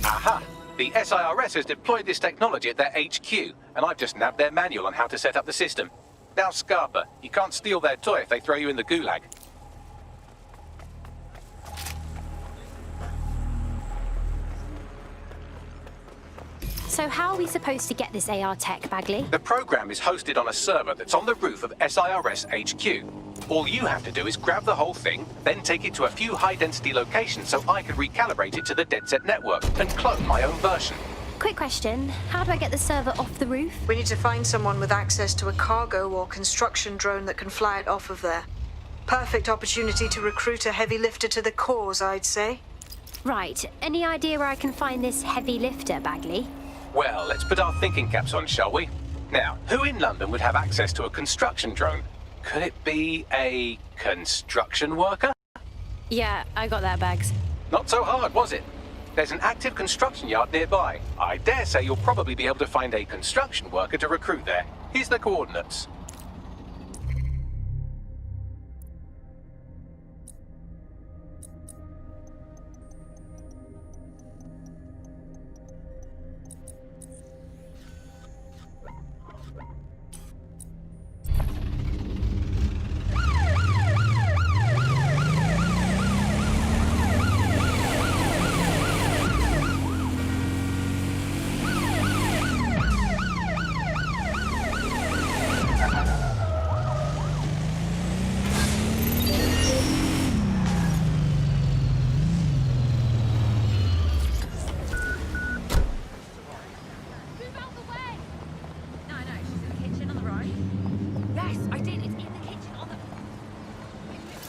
Aha! The SIRS has deployed this technology at their HQ, and I've just nabbed their manual on how to set up the system. Now, Scarpa, you can't steal their toy if they throw you in the gulag. So how are we supposed to get this AR tech, Bagley? The program is hosted on a server that's on the roof of SIRS HQ. All you have to do is grab the whole thing, then take it to a few high-density locations so I can recalibrate it to the DedSec network and clone my own version. Quick question, how do I get the server off the roof? We need to find someone with access to a cargo or construction drone that can fly it off of there. Perfect opportunity to recruit a heavy lifter to the cause, I'd say. Right, any idea where I can find this heavy lifter, Bagley? Well, let's put our thinking caps on, shall we? Now, who in London would have access to a construction drone? Could it be a construction worker? Yeah, I got that, Bags. Not so hard, was it? There's an active construction yard nearby. I dare say you'll probably be able to find a construction worker to recruit there. Here's the coordinates.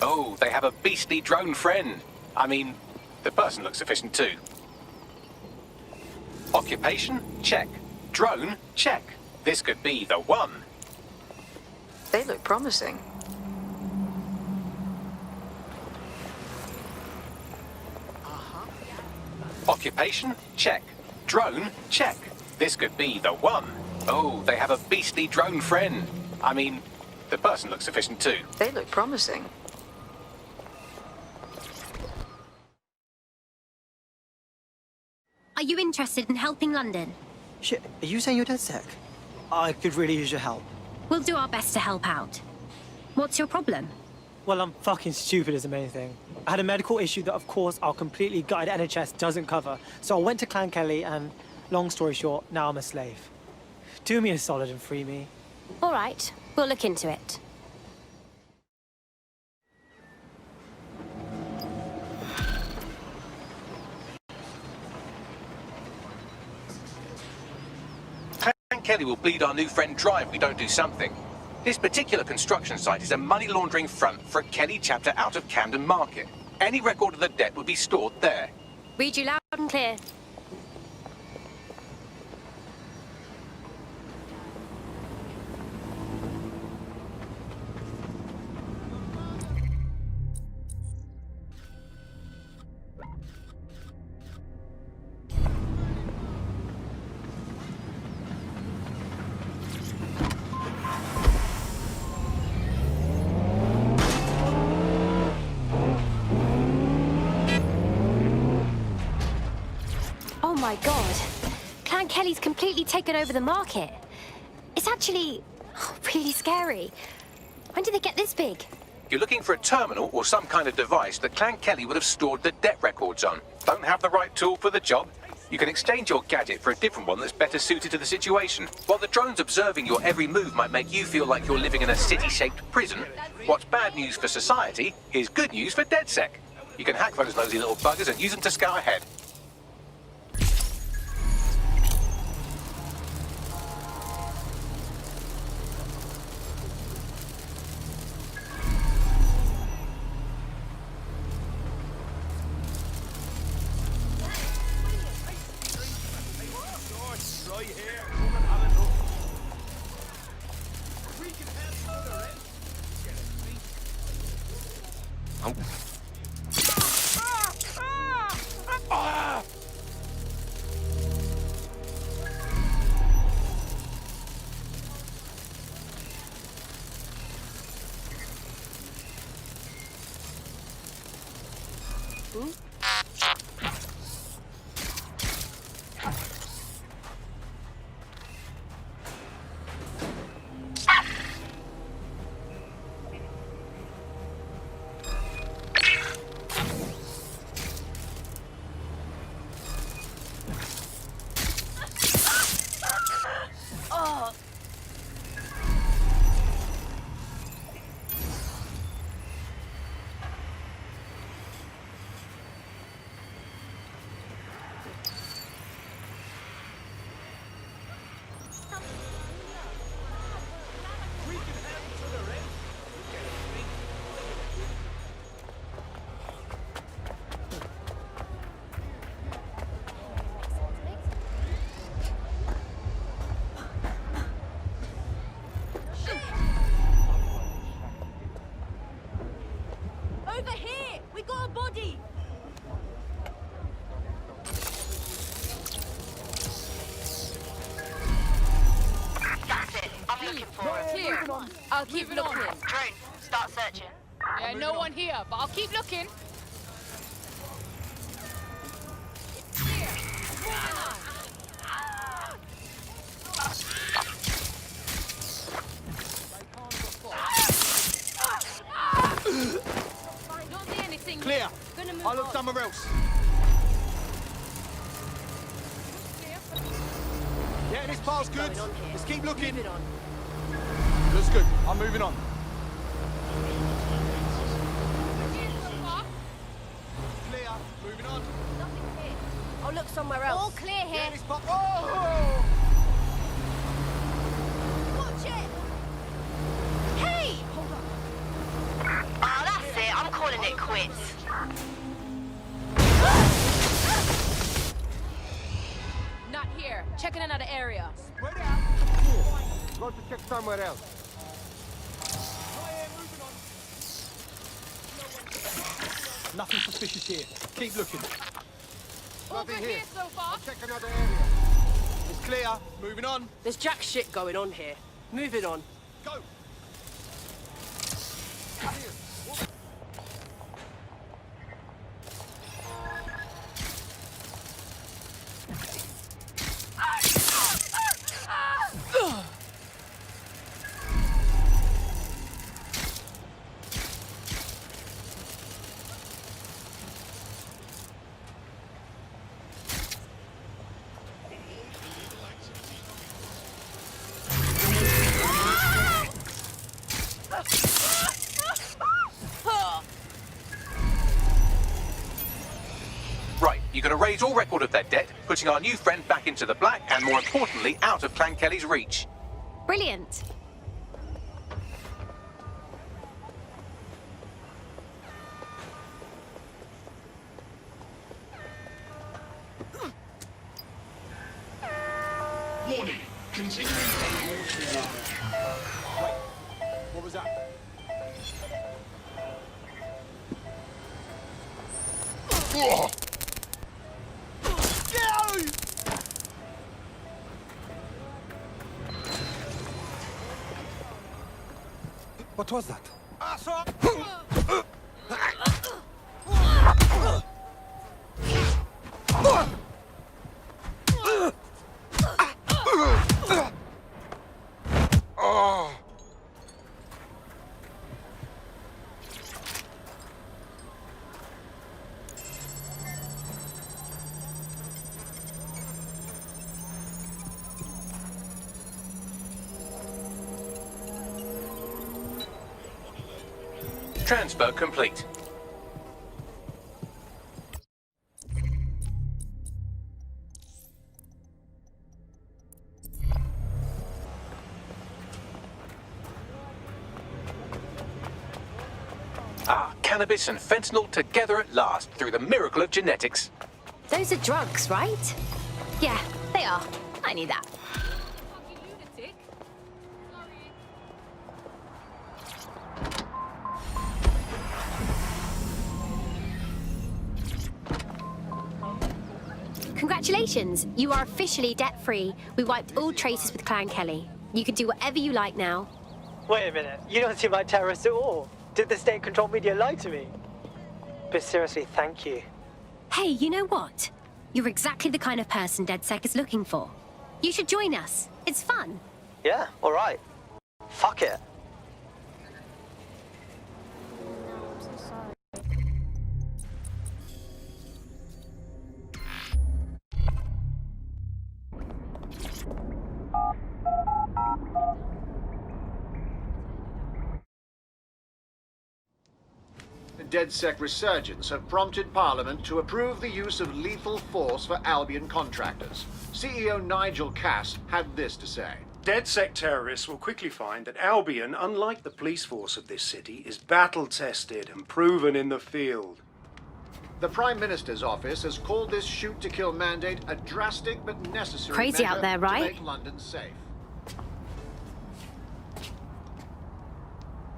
Oh, they have a beastly drone friend. I mean, the person looks efficient too. Occupation? Check. Drone? Check. This could be the one. They look promising. Occupation? Check. Drone? Check. This could be the one. Oh, they have a beastly drone friend. I mean, the person looks sufficient too. They look promising. Are you interested in helping London? Shit, are you saying you're DedSec? I could really use your help. We'll do our best to help out. What's your problem? Well, I'm fucking stupid is the main thing. I had a medical issue that, of course, our completely gutted NHS doesn't cover. So I went to Clan Kelley and, long story short, now I'm a slave. Do me a solid and free me. All right, we'll look into it. Clan Kelley will bleed our new friend dry if we don't do something. This particular construction site is a money laundering front for a Kelley chapter out of Camden Market. Any record of the debt would be stored there. Read you loud and clear. Oh my god. Clan Kelley's completely taken over the market. It's actually really scary. When did they get this big? You're looking for a terminal or some kind of device that Clan Kelley would have stored the debt records on. Don't have the right tool for the job? You can exchange your gadget for a different one that's better suited to the situation. While the drones observing your every move might make you feel like you're living in a city-shaped prison, what's bad news for society is good news for DedSec. You can hack those nosy little buggers and use them to scout ahead. Over here! We got a body! That's it. I'm looking for it. Clear. I'll keep looking. Drone, start searching. Yeah, no one here, but I'll keep looking. Clear. I'll look somewhere else. Yeah, this part's good. Let's keep looking. Looks good. I'm moving on. Clear. Moving on. Nothing here. I'll look somewhere else. All clear here. Yeah, this part. Oh! Watch it! Hey! Hold on. Oh, that's it. I'm calling it quits. Not here. Checking another area. Spread out. Got to check somewhere else. Nothing suspicious here. Keep looking. Nothing Over here. here so far. Check another area. It's clear. Moving on. There's jack shit going on here. Moving on. Go. Right, you're going to raise all record of their debt, putting our new friend back into the black, and more importantly, out of Clan Kelley's reach. Brilliant. Warning. Continuing on Wolfe. Wait. What was that? What was that? Transfer complete. Ah, cannabis and fentanyl together at last through the miracle of genetics. Those are drugs, right? Yeah, they are. I knew that. Congratulations, you are officially debt-free. We wiped all traces with Clan Kelley. You can do whatever you like now. Wait a minute, you don't seem like terrorists at all. Did the state-controlled media lie to me? But seriously, thank you. Hey, you know what? You're exactly the kind of person DedSec is looking for. You should join us. It's fun. Yeah, all right. Fuck it. The DedSec resurgence have prompted Parliament to approve the use of lethal force for Albion contractors. CEO Nigel had this to say. DedSec terrorists will quickly find that Albion, unlike the police force of this city, is battle-tested and proven in the field. The Prime Minister's office has called this shoot-to-kill mandate a drastic but necessary Crazy measure out there, right? to make London safe.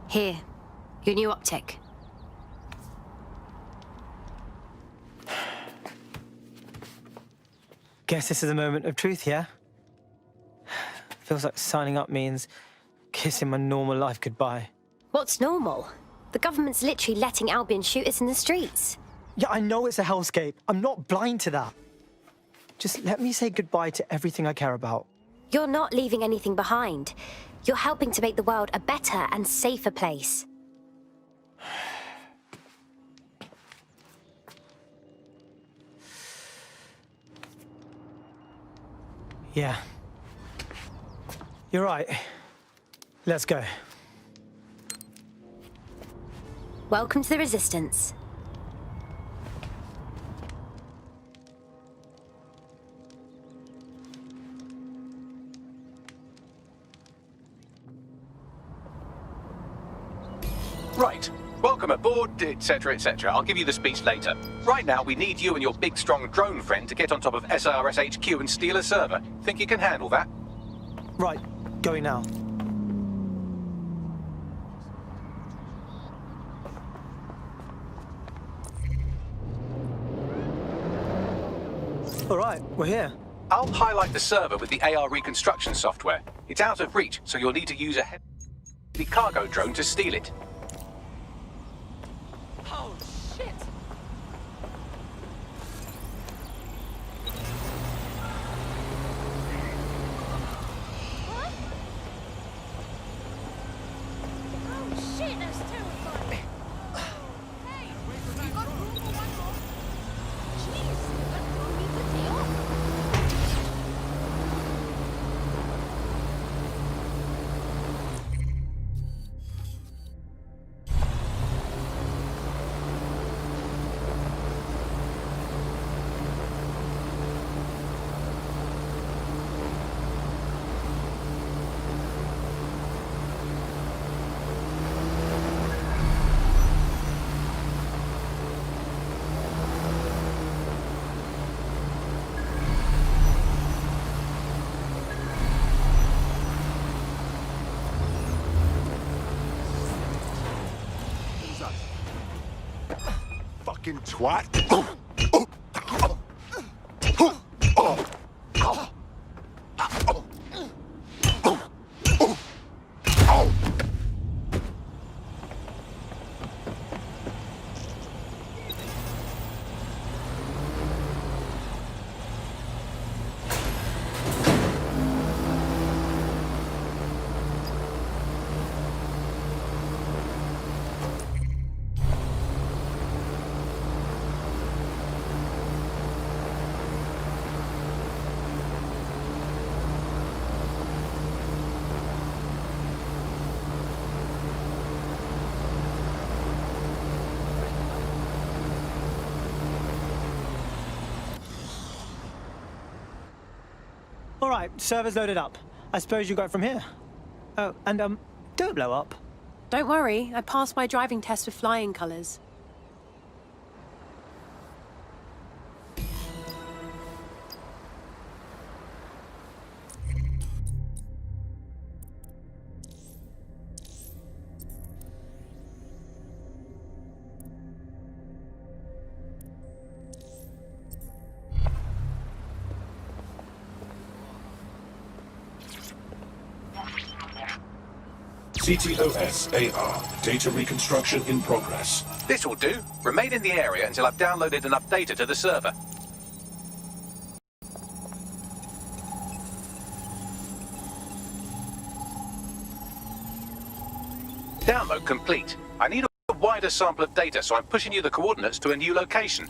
Here, your new optic. Guess this is a moment of truth, yeah? Feels like signing up means kissing my normal life goodbye. What's normal? The government's literally letting Albion shoot us in the streets. Yeah, I know it's a hellscape. I'm not blind to that. Just let me say goodbye to everything I care about. You're not leaving anything behind. You're helping to make the world a better and safer place. Yeah. You're right. Let's go. Welcome to the Resistance. Right. Welcome aboard, etc., etc. I'll give you the speech later. Right now, we need you and your big, strong drone friend to get on top of SRS HQ and steal a server. Think you can handle that? Right. Going now. All right, we're here. I'll highlight the server with the AR reconstruction software. It's out of reach, so you'll need to use a heavy cargo drone to steal it. Oh, shit! What? Oh, shit, that's terrifying. Hey, you got room for one more? Jeez, that threw me the day off. Fucking twat. All right, server's loaded up. I suppose you got it from here. Oh, and don't blow up. Don't worry, I passed my driving test with flying colours. CTOS AR. Data reconstruction in progress. This will do. Remain in the area until I've downloaded enough data to the server. Download complete. I need a wider sample of data, so I'm pushing you the coordinates to a new location.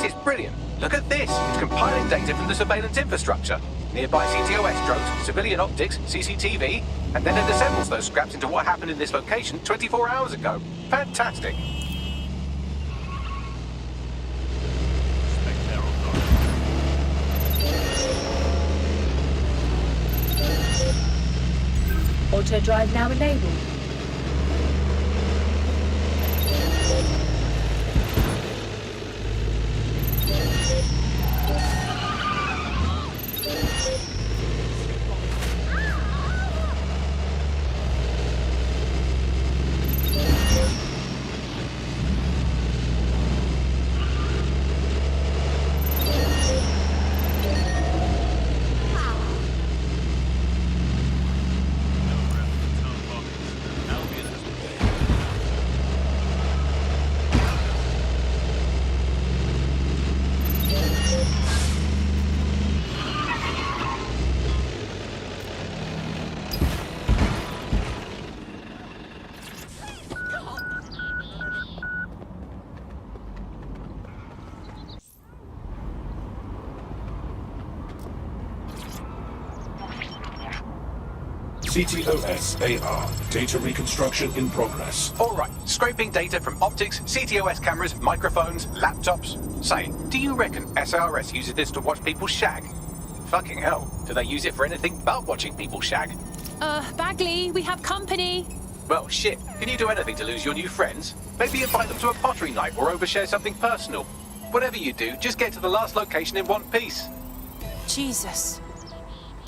This is brilliant. Look at this. It's compiling data from the surveillance infrastructure. Nearby CTOS drones, civilian optics, CCTV, and then it assembles those scraps into what happened in this location 24 hours ago. Fantastic. Auto drive now enabled. CTOS AR. Data reconstruction in progress. All right, scraping data from optics, CTOS cameras, microphones, laptops. Say, do you reckon SRS uses this to watch people shag? Fucking hell, do they use it for anything but watching people shag? Bagley, we have company. Well, shit. Can you do anything to lose your new friends? Maybe invite them to a pottery night or overshare something personal. Whatever you do, just get to the last location in one piece. Jesus.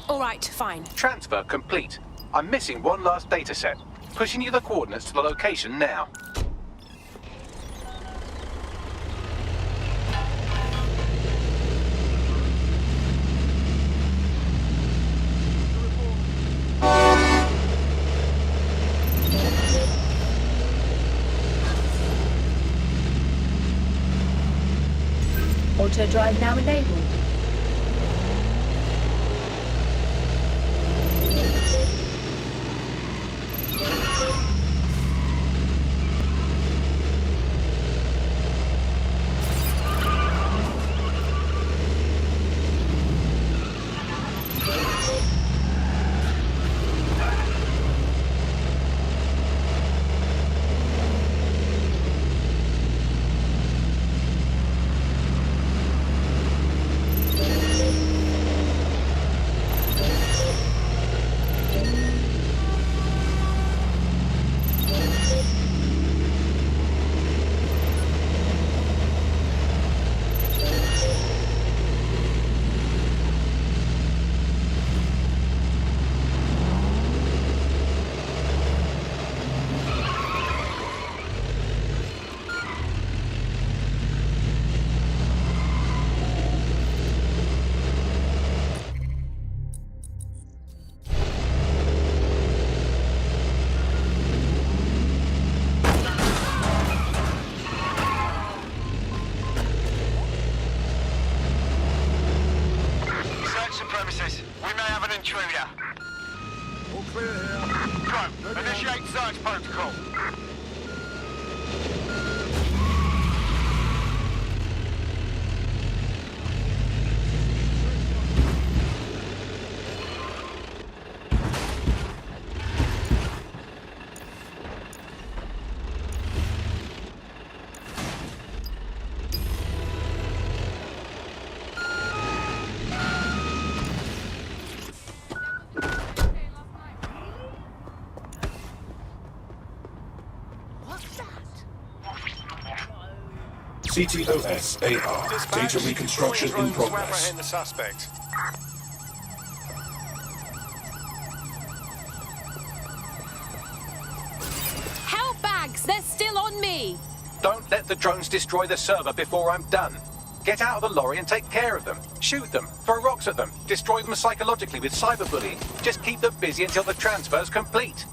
All right, fine. Transfer complete. I'm missing one last data set. Pushing you the coordinates to the location now. Auto drive now enabled. Initiate search protocol. CTOS AR. Data reconstruction in progress. The suspect. Help bags! They're still on me! Don't let the drones destroy the server before I'm done. Get out of the lorry and take care of them. Shoot them, throw rocks at them, destroy them psychologically with cyberbullying. Just keep them busy until the transfer's complete.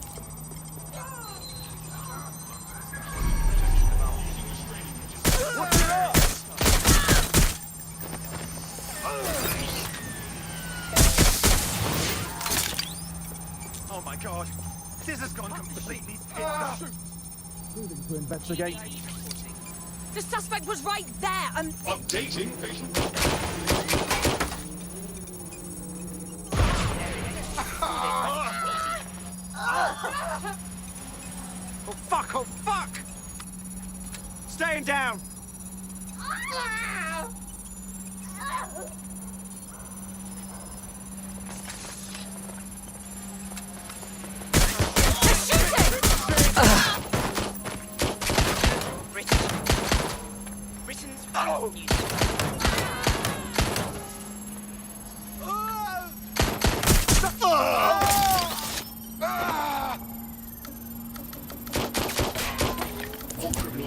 Oh my god, this has gone completely tits up. Moving to investigate. The suspect was right there and... Updating patient. Oh fuck, oh fuck! Staying down!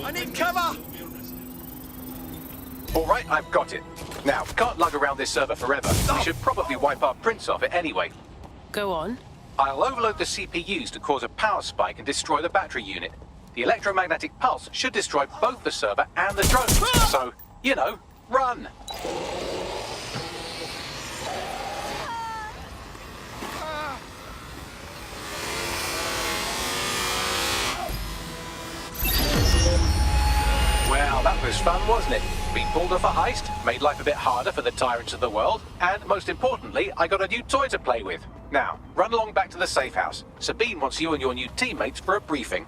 I need cover! All right, I've got it. Now, can't lug around this server forever. We should probably wipe our prints off it anyway. Go on. I'll overload the CPUs to cause a power spike and destroy the battery unit. The electromagnetic pulse should destroy both the server and the drone. So, you know, run! Well, that was fun, wasn't it? We pulled off a heist, made life a bit harder for the tyrants of the world, and most importantly, I got a new toy to play with. Now, run along back to the safe house. Sabine wants you and your new teammates for a briefing.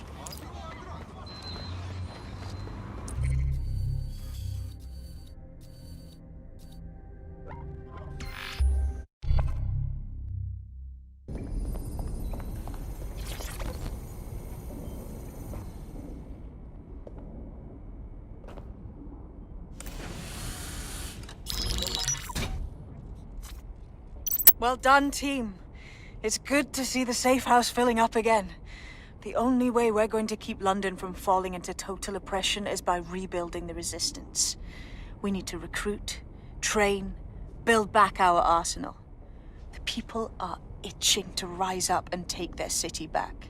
Well done, team. It's good to see the safe house filling up again. The only way we're going to keep London from falling into total oppression is by rebuilding the resistance. We need to recruit, train, build back our arsenal. The people are itching to rise up and take their city back.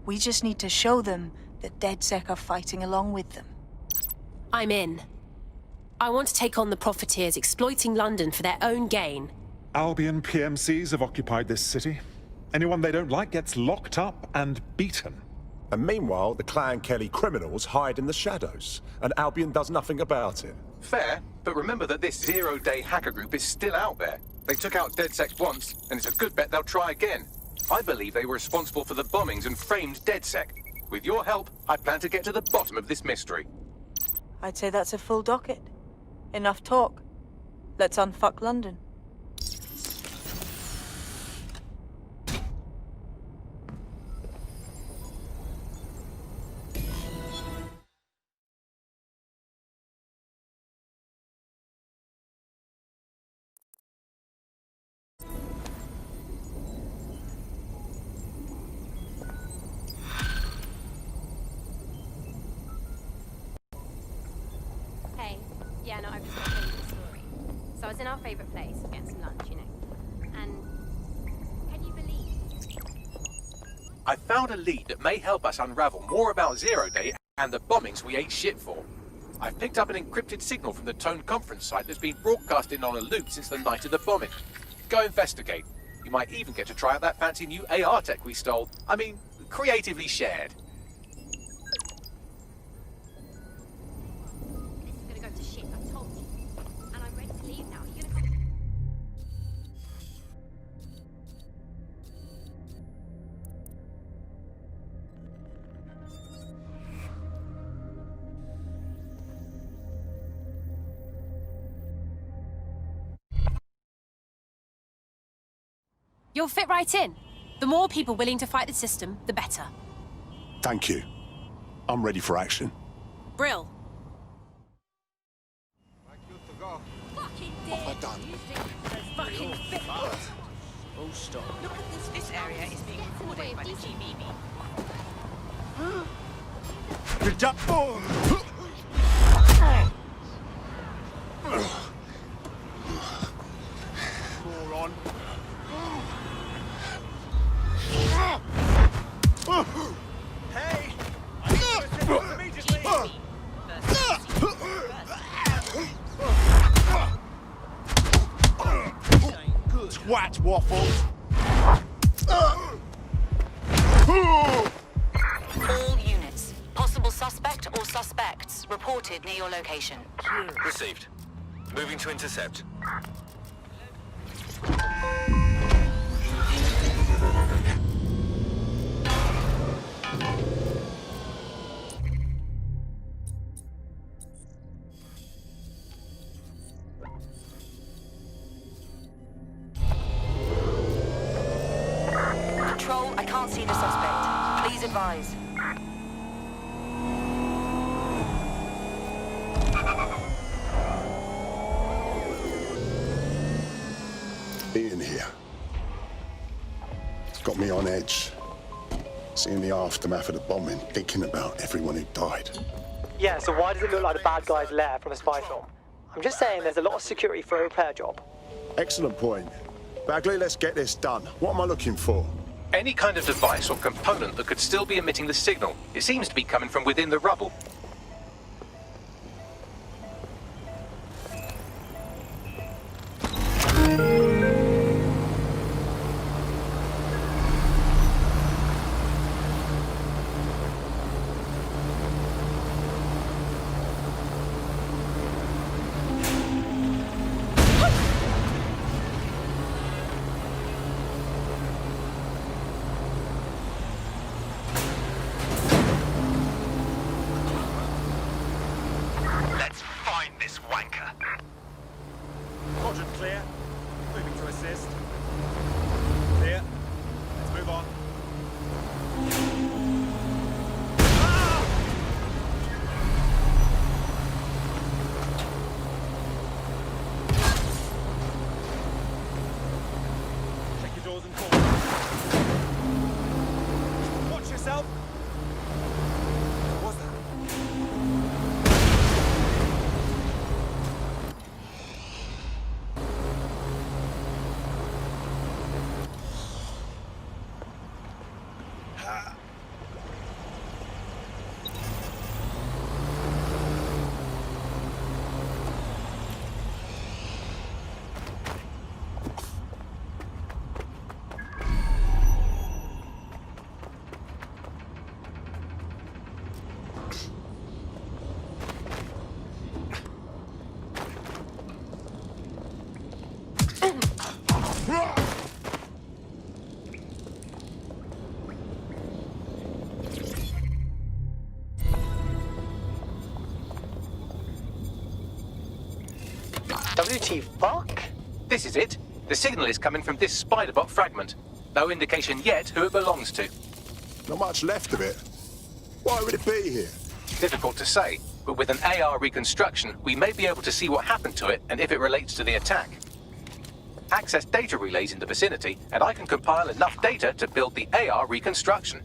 We just need to show them that DedSec are fighting along with them. I'm in. I want to take on the profiteers exploiting London for their own gain. Albion PMCs have occupied this city. Anyone they don't like gets locked up and beaten. And meanwhile, the Clan Kelley criminals hide in the shadows, and Albion does nothing about it. Fair, but remember that this zero-day hacker group is still out there. They took out DedSec once, and it's a good bet they'll try again. I believe they were responsible for the bombings and framed DedSec. With your help, I plan to get to the bottom of this mystery. I'd say that's a full docket. Enough talk. Let's unfuck London. Hey, yeah, no, I've just got to tell you the story. So I was in our favourite place, getting some lunch, you know. And can you believe? I found a lead that may help us unravel more about Zero Day and the bombings we ate shit for. I've picked up an encrypted signal from the Tone conference site that's been broadcasting on a loop since the night of the bombing. Go investigate. You might even get to try out that fancy new AR tech we stole. I mean, creatively shared. This is gonna go to shit, I told you. And I'm ready to leave now. Are you gonna come? You'll fit right in. The more people willing to fight the system, the better. Thank you. I'm ready for action. Brill. Fucking What have I done? fucking fit. Oh, stop. Look at this. This area is being recorded by the GBB. Moron. Hey! I need to assist immediately! Twat waffle. All units. Possible suspect or suspects reported near your location. Received. Moving to intercept. Control, I can't see the suspect. Please advise. Being here. It's got me on edge. Seeing the aftermath of the bombing, thinking about everyone who died. Yeah, so why does it look like the bad guy's lair from a spy film? I'm just saying there's a lot of security for a repair job. Excellent point. Bagley, let's get this done. What am I looking for? Any kind of device or component that could still be emitting the signal. It seems to be coming from within the rubble. beauty fuck? This is it. The signal is coming from this spider-bot fragment. No indication yet who it belongs to. Not much left of it. Why would it be here? Difficult to say, but with an AR reconstruction, we may be able to see what happened to it and if it relates to the attack. Access data relays in the vicinity, and I can compile enough data to build the AR reconstruction.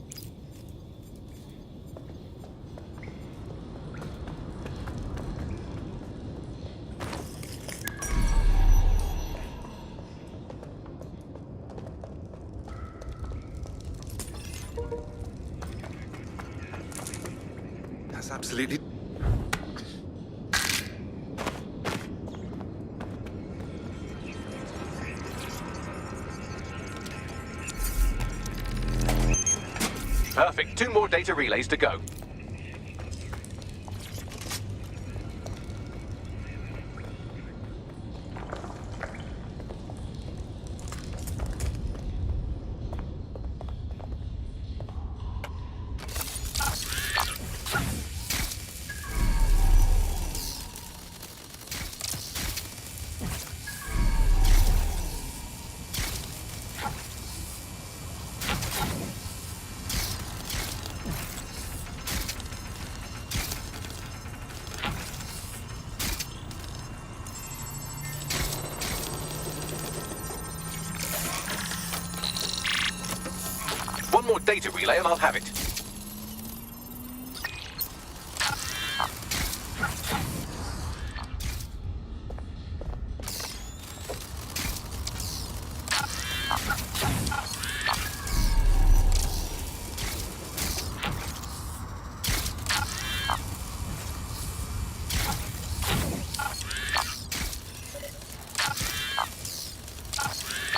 That's absolutely... Perfect. 2 more data relays to go. One more data relay and I'll have it.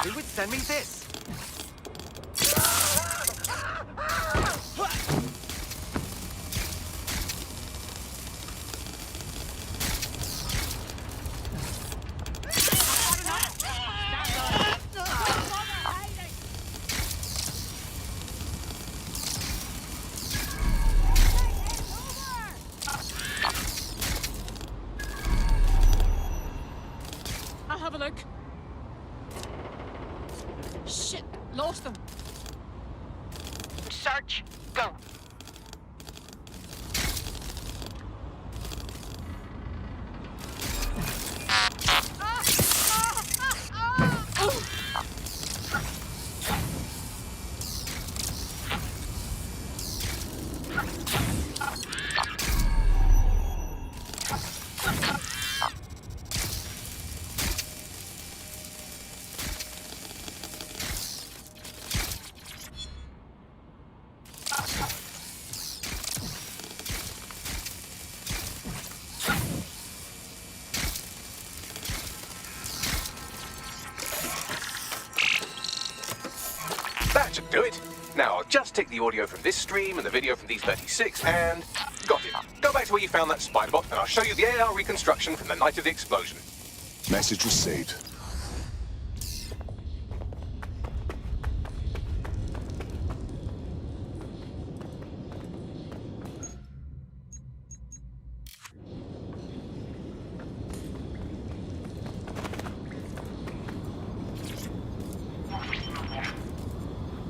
Who would send me this? I'll have a look. Shit, lost them. Search, go. That should do it. Now I'll just take the audio from this stream and the video from these 36 and... got it. Go back to where you found that spider bot and I'll show you the AR reconstruction from the night of the explosion. Message received.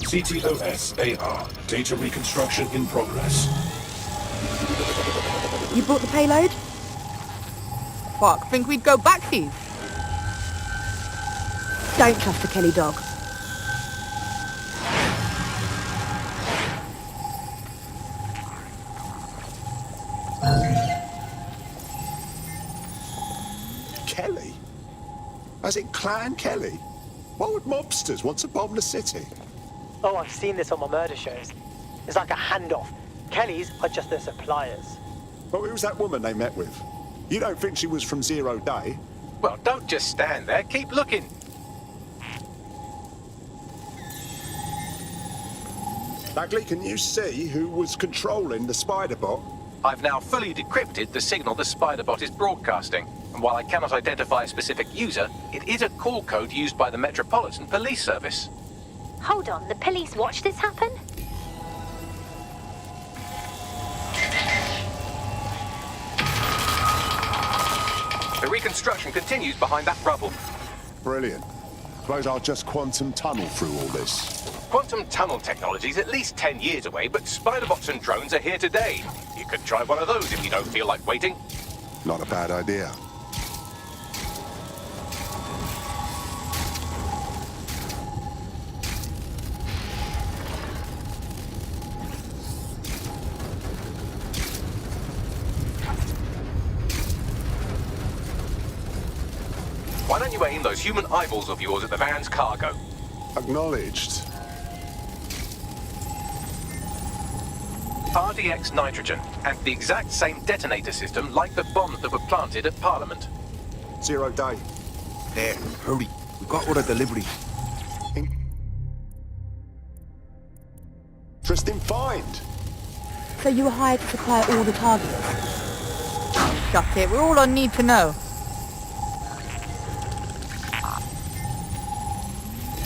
CTOS AR. Data reconstruction in progress. You brought the payload? Fuck, think we'd go back for you? Don't trust the Kelley dog. Kelley? As in Clan Kelley? Why would mobsters want to bomb the city? Oh, I've seen this on my murder shows. It's like a handoff. Kelley's are just their suppliers. But who was that woman they met with? You don't think she was from Zero Day? Well, don't just stand there. Keep looking. Bagley, can you see who was controlling the spider bot? I've now fully decrypted the signal the spider bot is broadcasting. And while I cannot identify a specific user, it is a call code used by the Metropolitan Police Service. Hold on, the police watched this happen? The reconstruction continues behind that rubble. Brilliant. Suppose I'll just quantum tunnel through all this. Quantum tunnel technology's at least 10 years away, but spider-bots and drones are here today. You could try one of those if you don't feel like waiting. Not a bad idea. Why don't you aim those human eyeballs of yours at the van's cargo? Acknowledged. RDX nitrogen, and the exact same detonator system like the bombs that were planted at Parliament. 0 day. There, hurry. We've got all the delivery. Interesting find. So you were hired to supply all the targets? Shut it, we're all on need to know.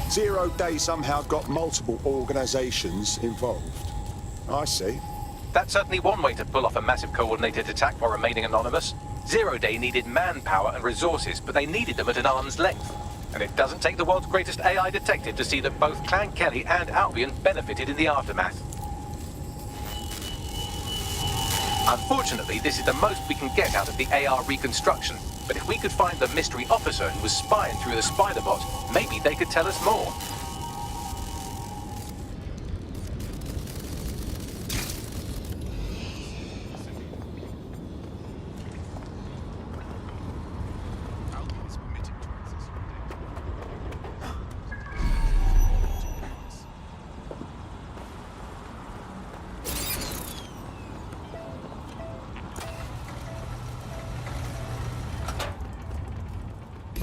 0 day somehow got multiple organisations involved. I see. That's certainly one way to pull off a massive coordinated attack while remaining anonymous. 0 day needed manpower and resources, but they needed them at an arm's length. And it doesn't take the world's greatest AI detective to see that both Clan Kelley and Albion benefited in the aftermath. Unfortunately, this is the most we can get out of the AR reconstruction. But if we could find the mystery officer who was spying through the spider bot, maybe they could tell us more.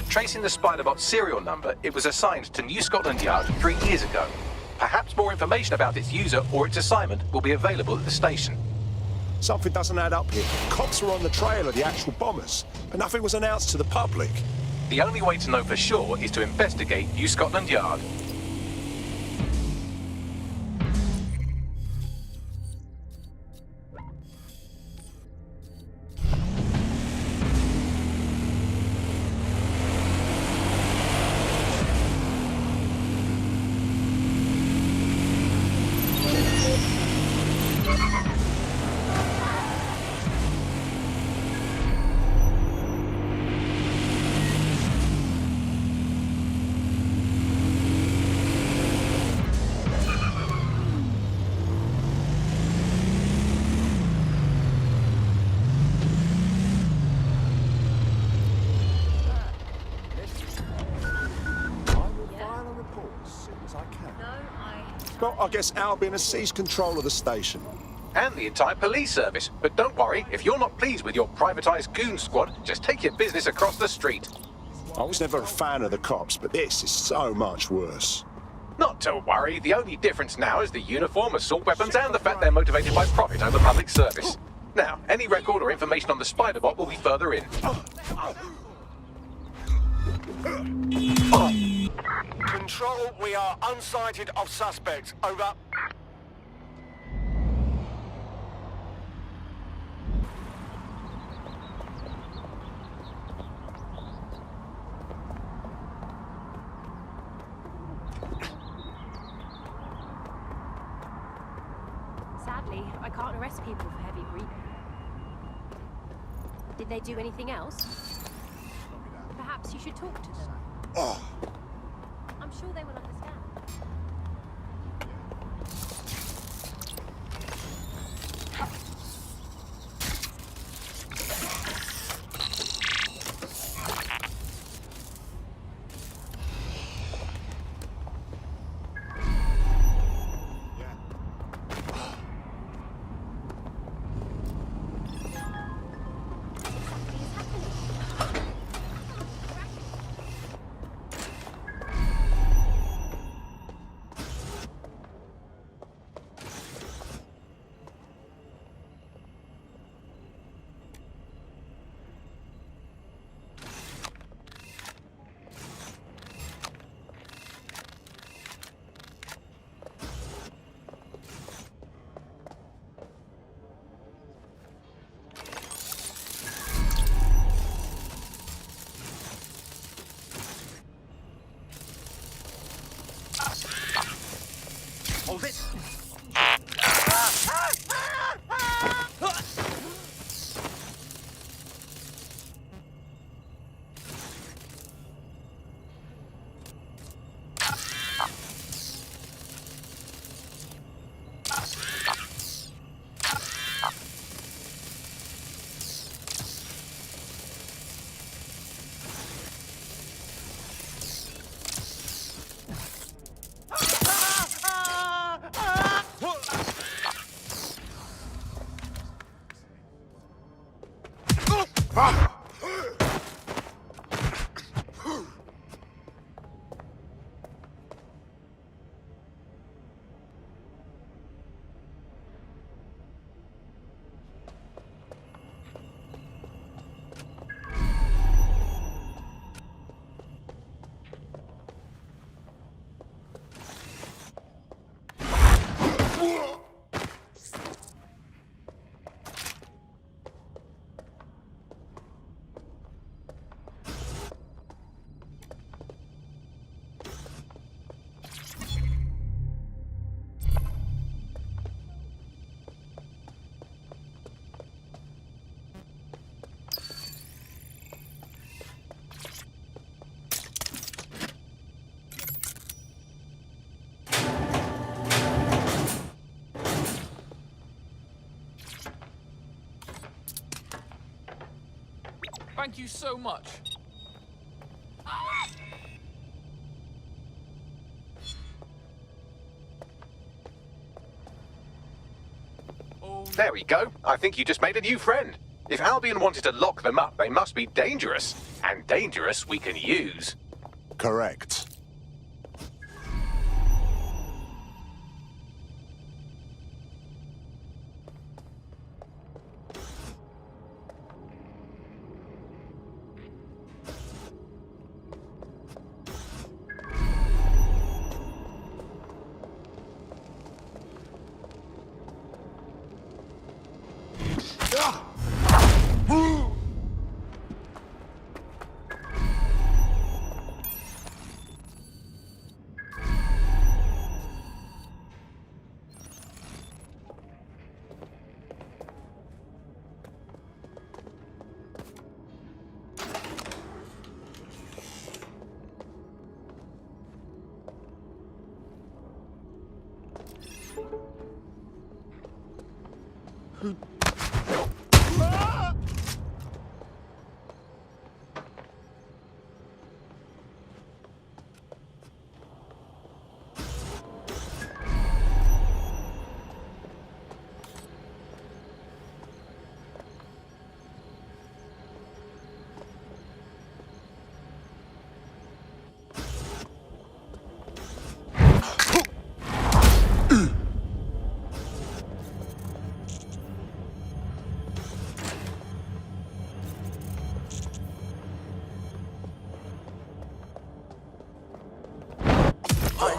Tracing the Spider-Bot's serial number, it was assigned to New Scotland Yard 3 years ago. Perhaps more information about its user or its assignment will be available at the station. Something doesn't add up here. Cops were on the trail of the actual bombers, but nothing was announced to the public. The only way to know for sure is to investigate New Scotland Yard. Well, I guess Albion has seized control of the station. And the entire police service. But don't worry, if you're not pleased with your privatised goon squad, just take your business across the street. I was never a fan of the cops, but this is so much worse. Not to worry, the only difference now is the uniform, assault weapons, and the fact they're motivated by profit over public service. Now, any record or information on the Spider-Bot will be further in. Control, we are unsighted of suspects. Over. Sadly, I can't arrest people for heavy breathing. Did they do anything else? Perhaps you should talk to them. I'm sure they will understand. Move it! Thank you so much. There we go. I think you just made a new friend. If Albion wanted to lock them up, they must be dangerous. And dangerous we can use. Correct.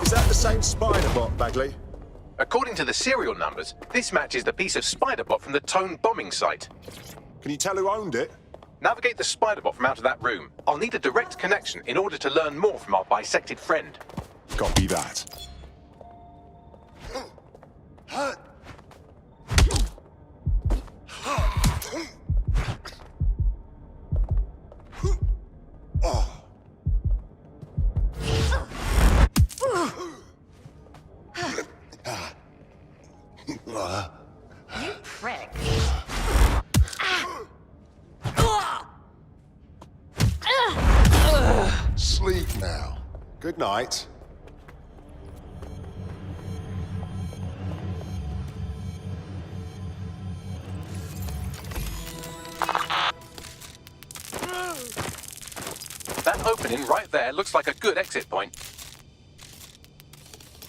Is that the same spider bot, Bagley? According to the serial numbers, this matches the piece of spider bot from the Tone bombing site. Can you tell who owned it? Navigate the spider bot from out of that room. I'll need a direct connection in order to learn more from our bisected friend. Copy that. You prick. Sleep now. Good night. That opening right there looks like a good exit point.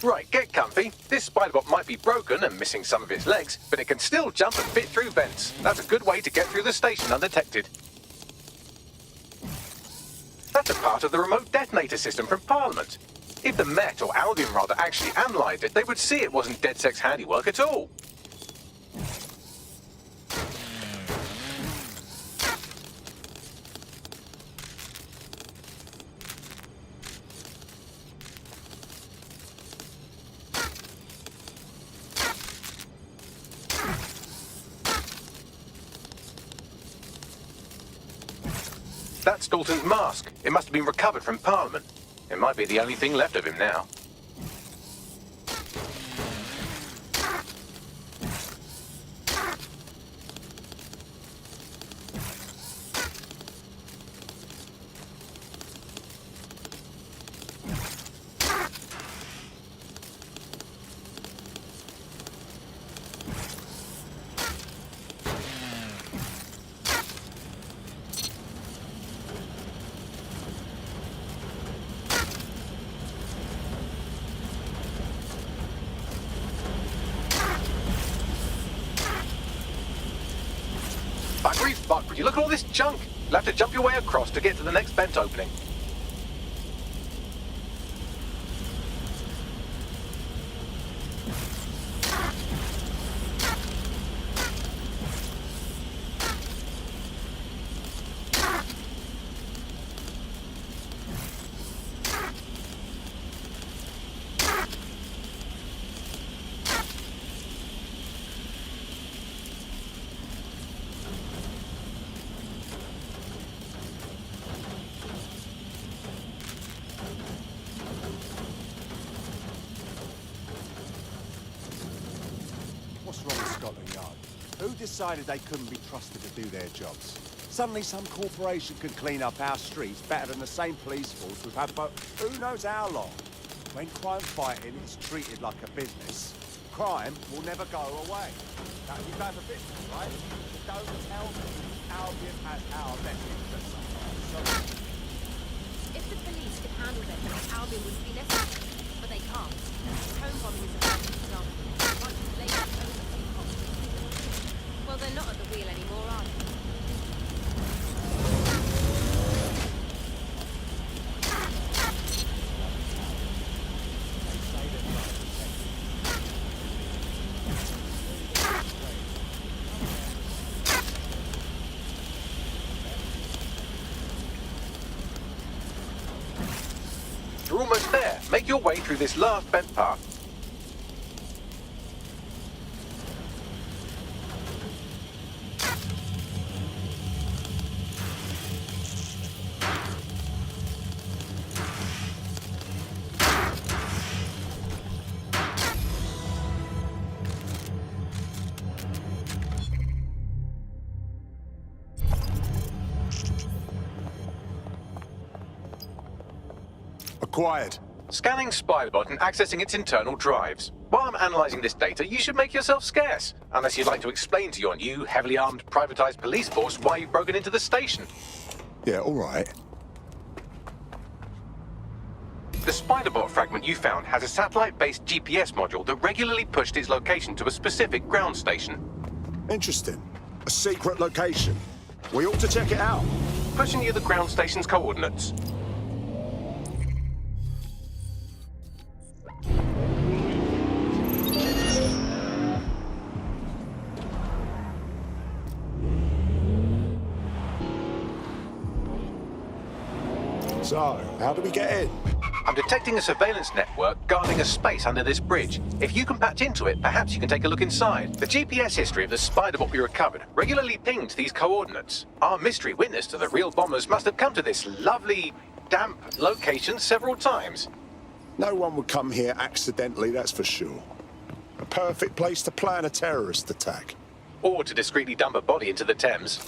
Right, get comfy. This spider-bot might be broken and missing some of its legs, but it can still jump and fit through vents. That's a good way to get through the station undetected. That's a part of the remote detonator system from Parliament. If the Met, or Albion rather, actually analysed it, they would see it wasn't DedSec's handiwork at all. That's Dalton's mask. It must have been recovered from Parliament. It might be the only thing left of him now. Fuck, would you look at all this junk? You'll have to jump your way across to get to the next vent opening. What's wrong with Scotland Yard? Who decided they couldn't be trusted to do their jobs? Suddenly some corporation could clean up our streets better than the same police force we've had for who knows how long. When crime fighting is treated like a business, crime will never go away. Now, you go for business, right? Don't tell me Albion has our best interests. So, If the police could handle them, Albion wouldn't be necessary. But they can't. Home bombing is a perfect example. Once it's laid out overseas hospitals. Well, they're not at the wheel anymore, are they? You're almost there. Make your way through this last vent path. Acquired. Scanning Spybot and accessing its internal drives. While I'm analysing this data, you should make yourself scarce. Unless you'd like to explain to your new, heavily armed, privatised police force why you've broken into the station. Yeah, all right. The Spiderbot fragment you found has a satellite-based GPS module that regularly pushed its location to a specific ground station. Interesting. A secret location. We ought to check it out. Pushing you the ground station's coordinates. So, how do we get in? I'm detecting a surveillance network guarding a space under this bridge. If you can patch into it, perhaps you can take a look inside. The GPS history of the Spiderbot we recovered regularly pinged these coordinates. Our mystery witness to the real bombers must have come to this lovely, damp location several times. No one would come here accidentally, that's for sure. A perfect place to plan a terrorist attack. Or to discreetly dump a body into the Thames.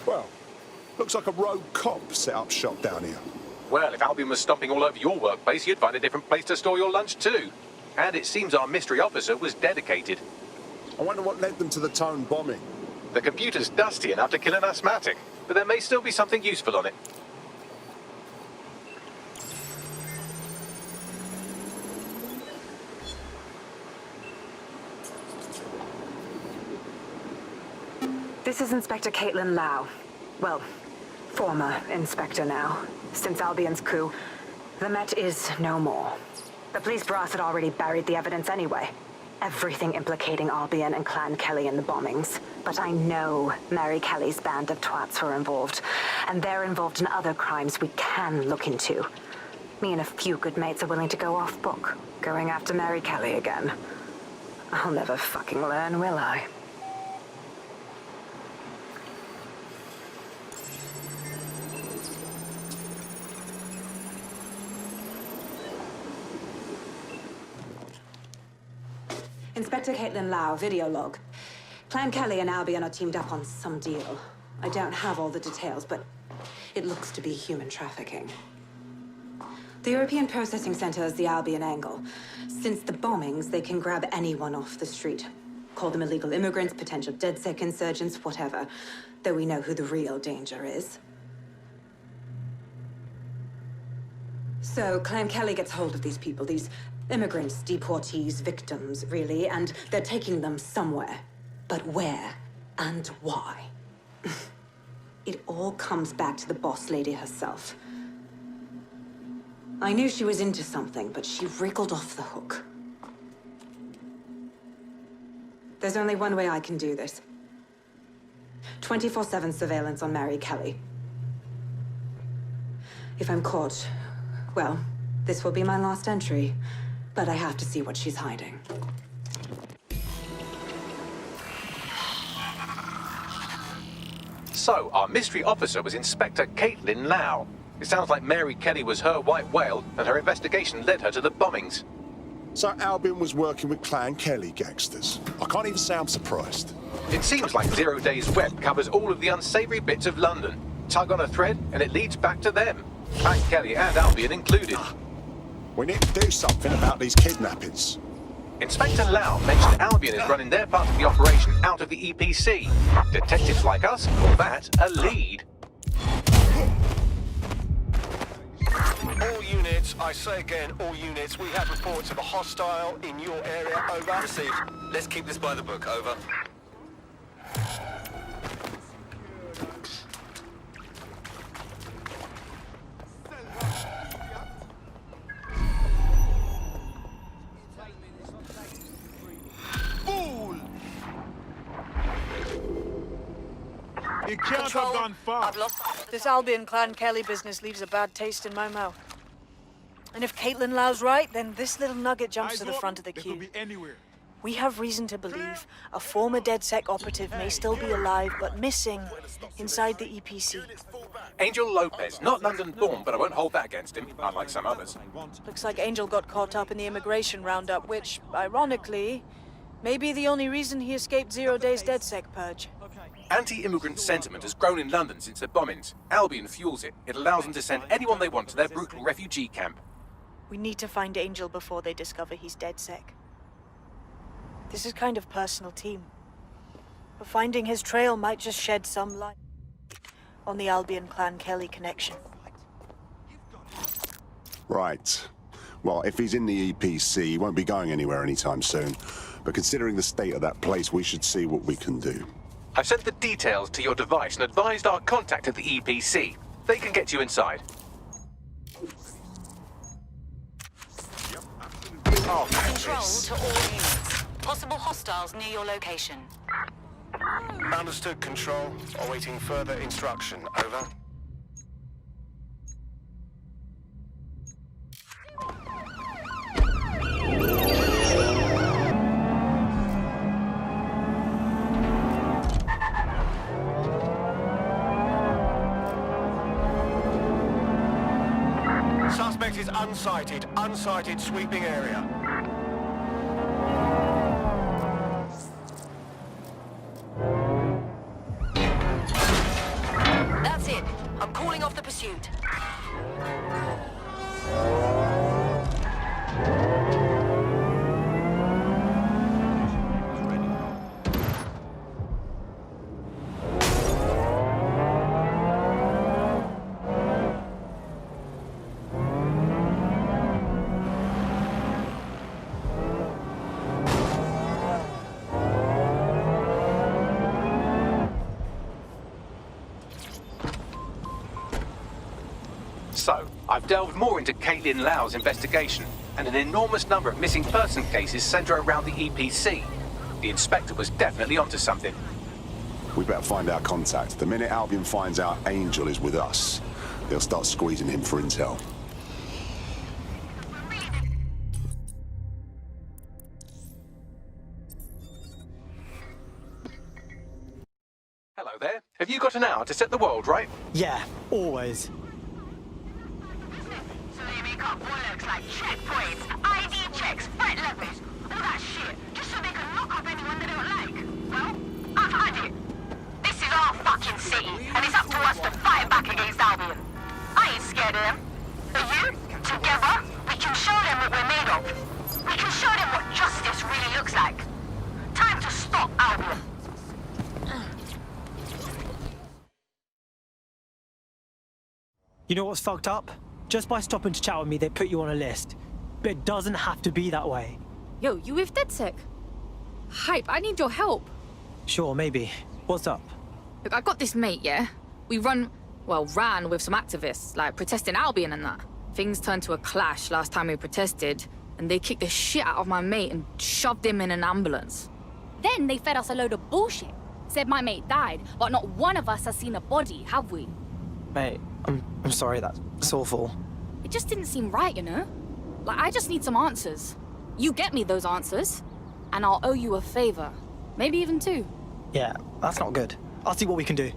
Well, looks like a rogue cop set up shop down here. Well, if Albion was stomping all over your workplace, you'd find a different place to store your lunch too. And it seems our mystery officer was dedicated. I wonder what led them to the Tone bombing. The computer's dusty enough to kill an asthmatic, but there may still be something useful on it. This is Inspector Caitlin Lau. Well, former inspector now. Since Albion's coup, the Met is no more. The police brass had already buried the evidence anyway. Everything implicating Albion and Clan Kelley in the bombings. But I know Mary Kelly's band of twats were involved, and they're involved in other crimes we can look into. Me and a few good mates are willing to go off book, going after Mary Kelley again. I'll never fucking learn, will I? Inspector Caitlin Lau, video log. Clan Kelley and Albion are teamed up on some deal. I don't have all the details, but it looks to be human trafficking. The European Processing Center is the Albion angle. Since the bombings, they can grab anyone off the street. Call them illegal immigrants, potential DedSec insurgents, whatever. Though we know who the real danger is. So Clan Kelley gets hold of these people, these immigrants, deportees, victims, really, and they're taking them somewhere. But where and why? It all comes back to the boss lady herself. I knew she was into something, but she wriggled off the hook. There's only one way I can do this. 24/7 surveillance on Mary Kelley. If I'm caught, well, this will be my last entry. But I have to see what she's hiding. So, our mystery officer was Inspector Caitlin Lau. It sounds like Mary Kelley was her white whale, and her investigation led her to the bombings. So Albion was working with Clan Kelley gangsters. I can't even say I'm surprised. It seems like 0 Days Web covers all of the unsavory bits of London. Tug on a thread, and it leads back to them. Clan Kelley and Albion included. We need to do something about these kidnappings. Inspector Lau mentioned Albion is running their part of the operation out of the EPC. Detectives like us call that a lead. All units, I say again, all units, we have reports of a hostile in your area, over. Received. Let's keep this by the book, over. You can't have gone far. This Albion Clan Kelley business leaves a bad taste in my mouth. And if Caitlin Lau's right, then this little nugget jumps to the front of the queue. We have reason to believe a former DedSec operative may still be alive, but missing inside the EPC. Angel Lopez, not London-born, but I won't hold that against him, unlike some others. Looks like Angel got caught up in the immigration roundup, which, ironically, may be the only reason he escaped 0 Days DedSec purge. Anti-immigrant sentiment has grown in London since the bombings. Albion fuels it. It allows them to send anyone they want to their brutal refugee camp. We need to find Angel before they discover he's DedSec. This is kind of personal team. But finding his trail might just shed some light on the Albion Clan Kelley connection. Right. Well, if he's in the EPC, he won't be going anywhere anytime soon. But considering the state of that place, we should see what we can do. I've sent the details to your device and advised our contact at the EPC. They can get you inside. Control to all units. Possible hostiles near your location. Understood, Control. Awaiting further instruction, over. Suspect is unsighted. Unsighted sweeping area. That's it. I'm calling off the pursuit. So, I've delved more into Caitlin Lau's investigation, and an enormous number of missing person cases centre around the EPC. The inspector was definitely onto something. We better find our contact. The minute Albion finds out Angel is with us, they'll start squeezing him for intel. Hello there. Have you got an hour to set the world right? Yeah, always. So they make up bollocks like checkpoints, ID checks, threat levels, all that shit, just so they can lock up anyone they don't like. Well, I've had it. This is our fucking city, and it's up to us to fight back against Albion. I ain't scared of them. But you, together, we can show them what we're made of. We can show them what justice really looks like. Time to stop Albion. You know what's fucked up? Just by stopping to chat with me, they put you on a list. But it doesn't have to be that way. Yo, you with DedSec? Hype, I need your help. Sure, maybe. What's up? Look, I got this mate, yeah? We ran with some activists, like protesting Albion and that. Things turned to a clash last time we protested, and they kicked the shit out of my mate and shoved him in an ambulance. Then they fed us a load of bullshit. Said my mate died, but not one of us has seen a body, have we? Mate, I'm sorry, that's awful. It just didn't seem right, you know? Like, I just need some answers. You get me those answers, and I'll owe you a favor. Maybe even two. Yeah, that's not good. I'll see what we can do.